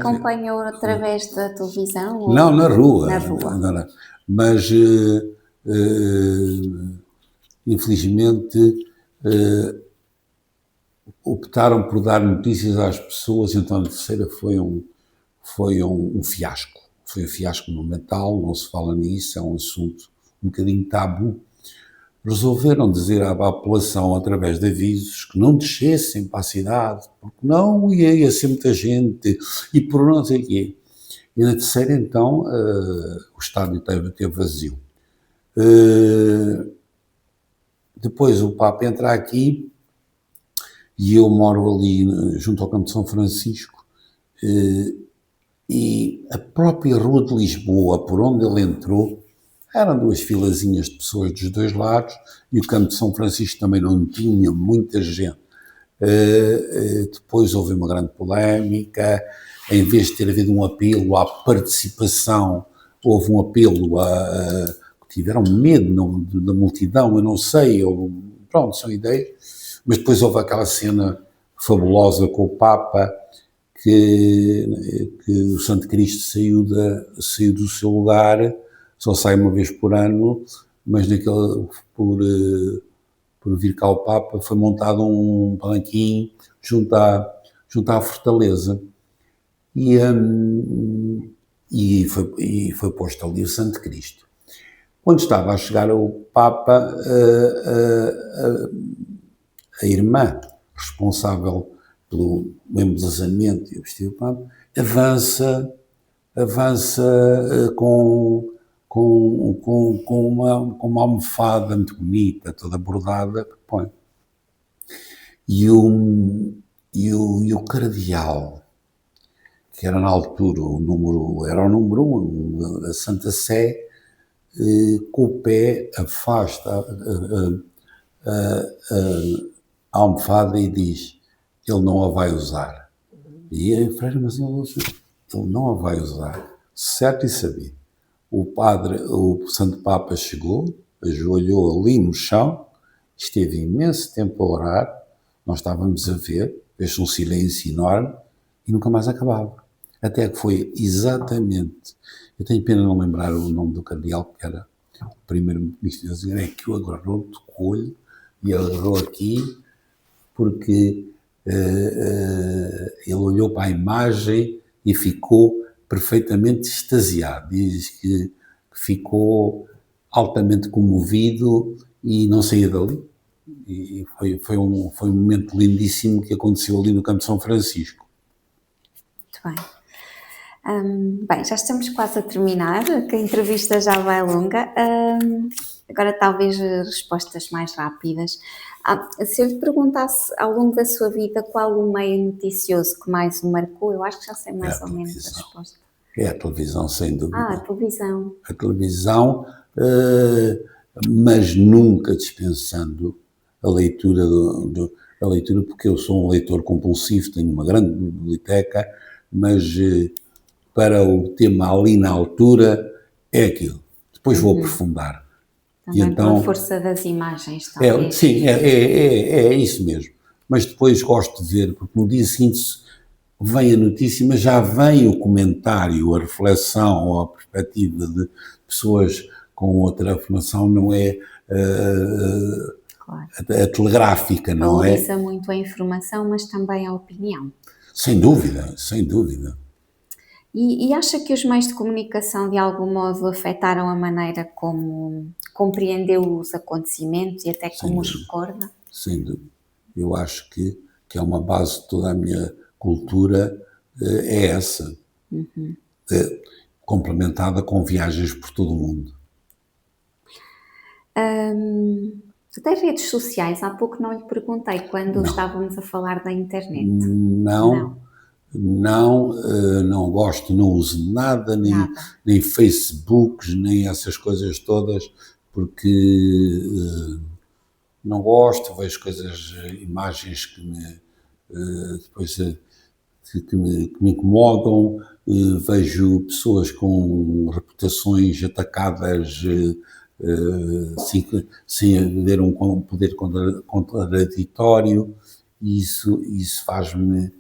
Acompanhou através da televisão? Não, na rua. Não. Mas, infelizmente, optaram por dar notícias às pessoas, então a terceira foi um fiasco. Foi um fiasco monumental, não se fala nisso, é um assunto um bocadinho tabu. Resolveram dizer à população, através de avisos, que não descessem para a cidade, porque não ia ser muita gente, e por não sei o quê. E na terceira, então, o estádio teve vazio. Depois o Papa entra aqui, e eu moro ali junto ao Campo de São Francisco, e a própria Rua de Lisboa, por onde ele entrou, eram 2 filazinhas de pessoas dos 2 lados e o Campo de São Francisco também não tinha muita gente. Depois houve uma grande polémica, em vez de ter havido um apelo à participação, houve um apelo que tiveram medo da multidão, eu não sei, pronto, são ideias, mas depois houve aquela cena fabulosa com o Papa, que o Santo Cristo saiu do seu lugar, só sai uma vez por ano, mas por vir cá o Papa foi montado um palanquinho junto à fortaleza e foi posto ali o Santo Cristo. Quando estava a chegar o Papa, a irmã responsável pelo embelezamento e o vestido do Papa avança com uma almofada muito bonita, toda bordada, que põe. E o cardeal, que era na altura o número 1 da Santa Sé, com o pé afasta a almofada e diz: ele não a vai usar. E a freira, mas ele não a vai usar. Certo e sabido. O Santo Papa chegou, ajoelhou ali no chão, esteve imenso tempo a orar, nós estávamos a ver, fez um silêncio enorme e nunca mais acabava. Até que foi exatamente, eu tenho pena de não lembrar o nome do cardeal, que era o primeiro-ministro da Igreja, que o agarrou, tocou-lhe e agarrou aqui, porque ele olhou para a imagem e ficou perfeitamente extasiado. Diz que ficou altamente comovido e não saía dali. E foi um momento lindíssimo que aconteceu ali no Campo de São Francisco. Muito bem. Bem, já estamos quase a terminar, que a entrevista já vai longa. Agora talvez respostas mais rápidas. Se eu lhe perguntasse ao longo da sua vida qual o meio noticioso que mais o marcou, eu acho que já sei mais ou menos a resposta. É a televisão, sem dúvida. A televisão. A televisão, mas nunca dispensando a leitura, a leitura, porque eu sou um leitor compulsivo, tenho uma grande biblioteca, mas para o tema ali na altura é aquilo. Depois vou aprofundar. Também e então, pela força das imagens, talvez. Sim, é isso mesmo. Mas depois gosto de ver, porque no dia seguinte vem a notícia, mas já vem o comentário, a reflexão ou a perspectiva de pessoas com outra formação, não é claro. a telegráfica, não é? Valoriza muito a informação, mas também a opinião. Sem dúvida, sem dúvida. E acha que os meios de comunicação de algum modo afetaram a maneira como compreendeu os acontecimentos e até como os recorda? Sem dúvida. Eu acho que é uma base de toda a minha cultura, é essa. Complementada com viagens por todo o mundo. Das redes sociais, há pouco não lhe perguntei quando estávamos a falar da internet. Não gosto, não uso nada, nem Facebooks, nem essas coisas todas, porque não gosto, vejo imagens que me incomodam, vejo pessoas com reputações atacadas sem haver um poder contraditório, e isso faz-me,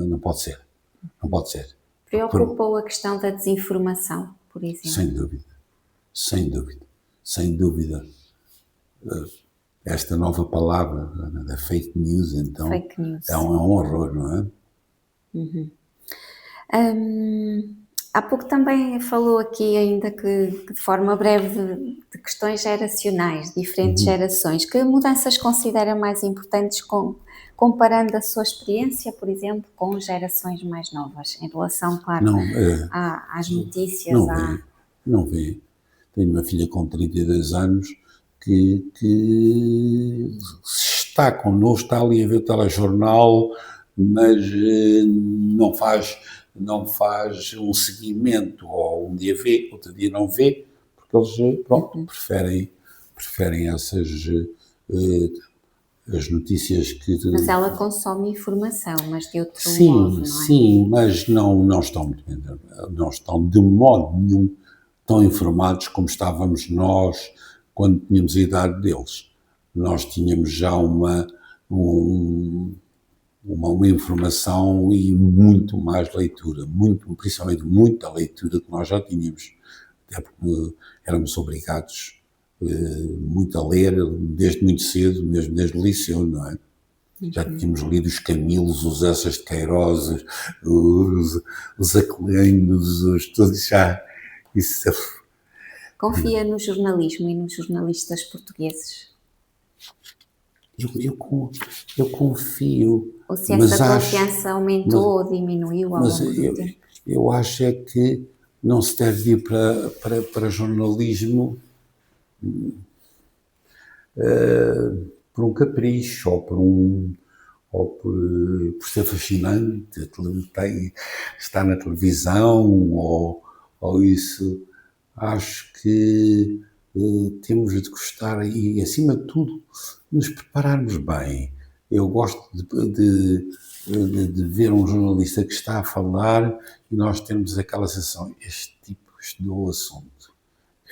não pode ser. Preocupou a questão da desinformação, por exemplo? Sem dúvida. Esta nova palavra da fake news, então, é um horror, não é? Há pouco também falou aqui, ainda que de forma breve, de questões geracionais, diferentes gerações. Que mudanças considera mais importantes comparando a sua experiência, por exemplo, com gerações mais novas, em relação, claro, às notícias? Não vê. Tenho uma filha com 32 anos que está connosco, está ali a ver o telejornal, mas não faz um seguimento, ou um dia vê, outro dia não vê, porque eles preferem essas as notícias que... Mas ela consome informação, mas de outro modo, não é? Sim, mas não estão de modo nenhum tão informados como estávamos nós quando tínhamos a idade deles. Nós tínhamos já uma informação e muito mais leitura, principalmente muita leitura que nós já tínhamos, até porque éramos obrigados muito a ler desde muito cedo, mesmo desde o liceu, não é? Já tínhamos lido os Camilos, os Essas de Queiroz, os Aquilênios, todos já, isso Confia no jornalismo e nos jornalistas portugueses? Eu confio, Ou se mas essa acho, confiança aumentou ou diminuiu ao mas longo do tempo? eu acho é que não se deve ir para jornalismo por um capricho ou por ser fascinante, estar na televisão ou isso. Acho que temos de gostar e, acima de tudo, nos prepararmos bem. Eu gosto de ver um jornalista que está a falar e nós temos aquela sensação, este tipo estudou o assunto,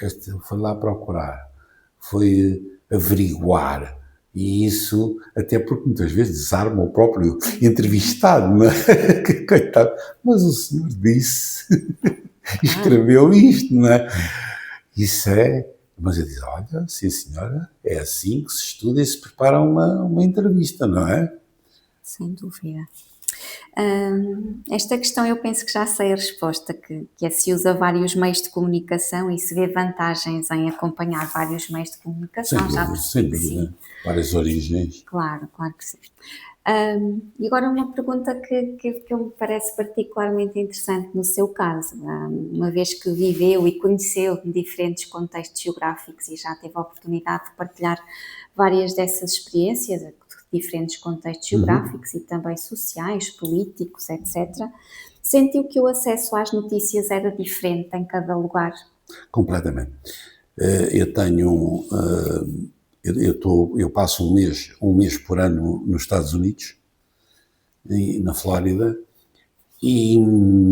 este foi lá procurar, foi averiguar. E isso, até porque muitas vezes desarma o próprio entrevistado, não é? Que coitado. Mas o senhor disse, escreveu isto, não é? Isso é. Mas eu disse: olha, sim senhora, é assim que se estuda e se prepara uma entrevista, não é? Sem dúvida. Esta questão eu penso que já sei a resposta, que é se usa vários meios de comunicação e se vê vantagens em acompanhar vários meios de comunicação, já Sem percebi que sim. dúvida. Várias origens. Claro, claro que sim. E agora uma pergunta que me parece particularmente interessante no seu caso, uma vez que viveu e conheceu diferentes contextos geográficos e já teve a oportunidade de partilhar várias dessas experiências, de diferentes contextos geográficos e também sociais, políticos, etc. Sentiu que o acesso às notícias era diferente em cada lugar? Completamente. Eu tenho. Eu passo um mês por ano nos Estados Unidos, na Flórida, e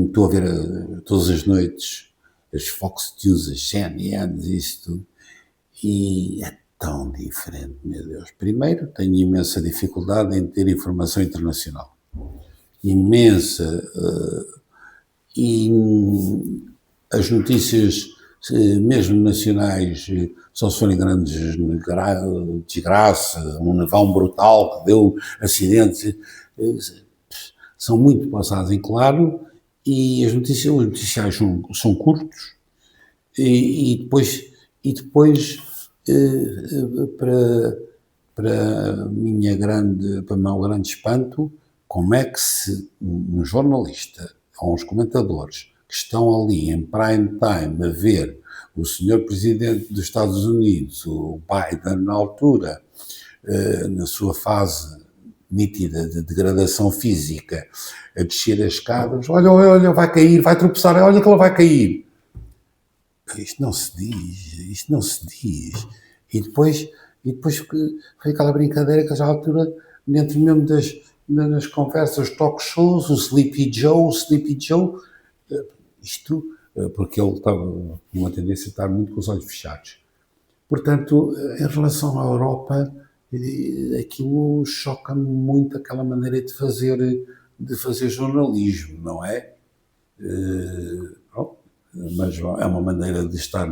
estou a ver todas as noites as Fox News, as CNN, isto, e é tão diferente, meu Deus. Primeiro, tenho imensa dificuldade em ter informação internacional. Imensa. E as notícias, mesmo nacionais, só se forem grandes desgraça, um nevão brutal que deu acidentes, são muito passadas em claro e os noticiários são curtos e depois para o meu grande espanto, como é que um jornalista ou uns comentadores que estão ali em prime time a ver o senhor presidente dos Estados Unidos, o Biden na altura, na sua fase nítida de degradação física, a descer as escadas, olha, vai cair, vai tropeçar, olha que ela vai cair. Isto não se diz. E depois foi aquela brincadeira que, às altura, dentro mesmo das conversas, talk shows, o Sleepy Joe, porque ele estava com uma tendência a estar muito com os olhos fechados. Portanto, em relação à Europa, aquilo choca-me muito, aquela maneira de fazer jornalismo, não é? Mas é uma maneira de estar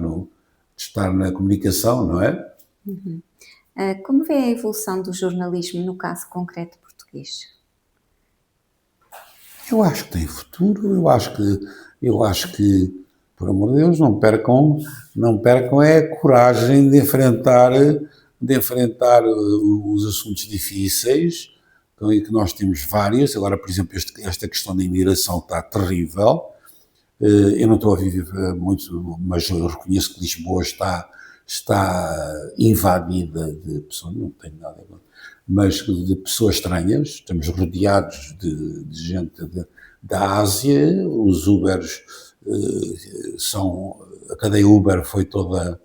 na comunicação, não é? Como vê a evolução do jornalismo no caso concreto português? Eu acho que tem futuro, eu acho que, por amor de Deus, não percam é a coragem de enfrentar os assuntos difíceis, e que nós temos várias. Agora, por exemplo, esta questão da imigração está terrível. Eu não estou a viver muito, mas eu reconheço que Lisboa está invadida de pessoas, não tenho nada a ver, mas de pessoas estranhas. Estamos rodeados de gente da Ásia. Os Ubers a cadeia Uber foi toda,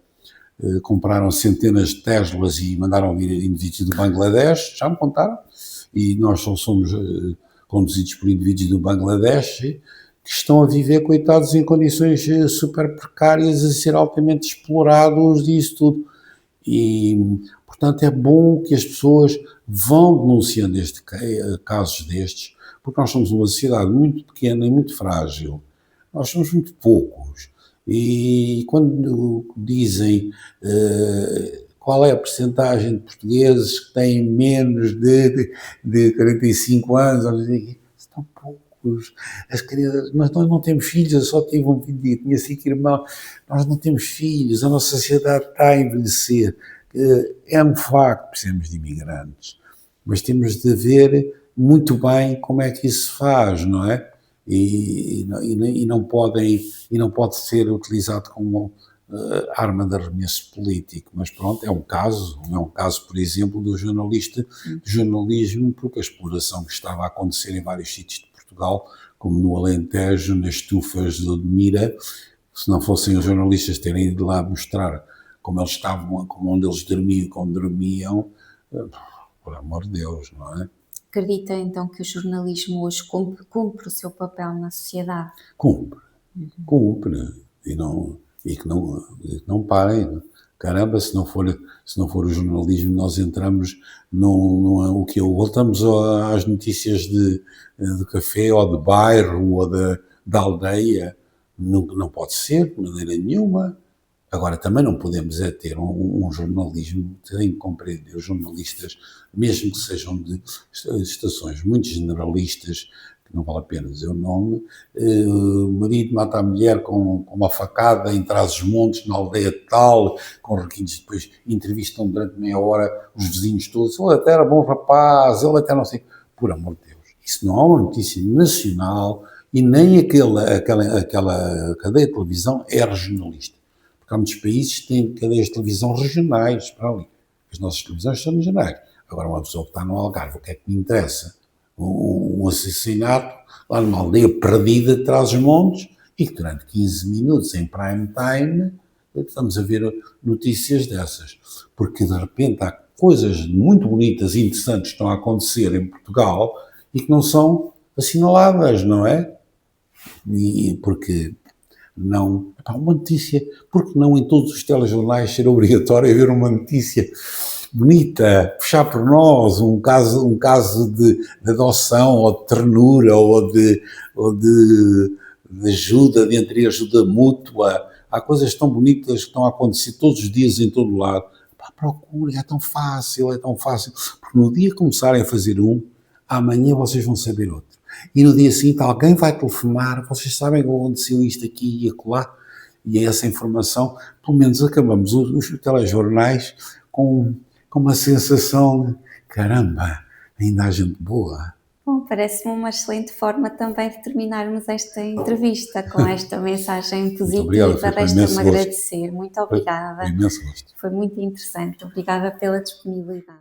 compraram centenas de Teslas e mandaram vir indivíduos do Bangladesh, já me contaram, e nós só somos conduzidos por indivíduos do Bangladesh que estão a viver, coitados, em condições super precárias, a ser altamente explorados disso tudo. E, portanto, é bom que as pessoas vão denunciando casos destes, porque nós somos uma sociedade muito pequena e muito frágil. Nós somos muito poucos. E quando dizem qual é a percentagem de portugueses que têm menos de 45 anos, estão poucos. as crianças, nós não temos filhos, eu só tive um filho, tinha 5 irmãos, nós não temos filhos, a nossa sociedade está a envelhecer. É um facto, precisamos de imigrantes, mas temos de ver muito bem como é que isso se faz, não é? E não pode ser utilizado como arma de arremesso político, mas pronto, é um caso, por exemplo, do jornalismo, porque a exploração que estava a acontecer em vários sítios de Portugal, como no Alentejo, nas estufas de Odmira, se não fossem os jornalistas terem ido lá mostrar como eles estavam, onde eles dormiam, como dormiam, por amor de Deus, não é? Acredita então que o jornalismo hoje cumpre o seu papel na sociedade? Cumpre, e que não parem. Caramba, se não for o jornalismo, nós entramos voltamos às notícias de café, ou de bairro, ou da aldeia. Não pode ser, de maneira nenhuma. Agora, também não podemos ter um jornalismo, tem que compreender os jornalistas, mesmo que sejam de estações muito generalistas, que não vale a pena dizer o nome, o marido mata a mulher com uma facada em Trás-os-Montes, na aldeia tal, com requintes, depois entrevistam durante meia hora os vizinhos todos, ele até era bom rapaz, ele até não sei, por amor de Deus, isso não é uma notícia nacional e nem aquela cadeia de televisão é regionalista. Porque há muitos países que têm cadeias de televisão regionais para ali. As nossas televisões são regionais. Agora, uma pessoa que está no Algarve, o que é que me interessa? Um assassinato lá numa aldeia perdida de Trás-os-Montes e que durante 15 minutos em prime time estamos a ver notícias dessas. Porque de repente há coisas muito bonitas e interessantes que estão a acontecer em Portugal e que não são assinaladas, não é? E porque não, uma notícia, porque não em todos os telejornais ser obrigatório haver uma notícia bonita, puxar por nós um caso de adoção, ou de ternura, ou de ajuda, de entreajuda mútua. Há coisas tão bonitas que estão a acontecer todos os dias em todo lado. Procure, é tão fácil, porque no dia que começarem a fazer amanhã vocês vão saber outro. E no dia seguinte alguém vai telefonar, vocês sabem que aconteceu isto aqui e acolá, e essa informação, pelo menos acabamos os telejornais com uma sensação de caramba, ainda há gente boa. Bom, parece-me uma excelente forma também de terminarmos esta entrevista, com esta mensagem positiva. Resta-me agradecer. Muito obrigada. Foi imenso gosto. Foi muito interessante. Obrigada pela disponibilidade.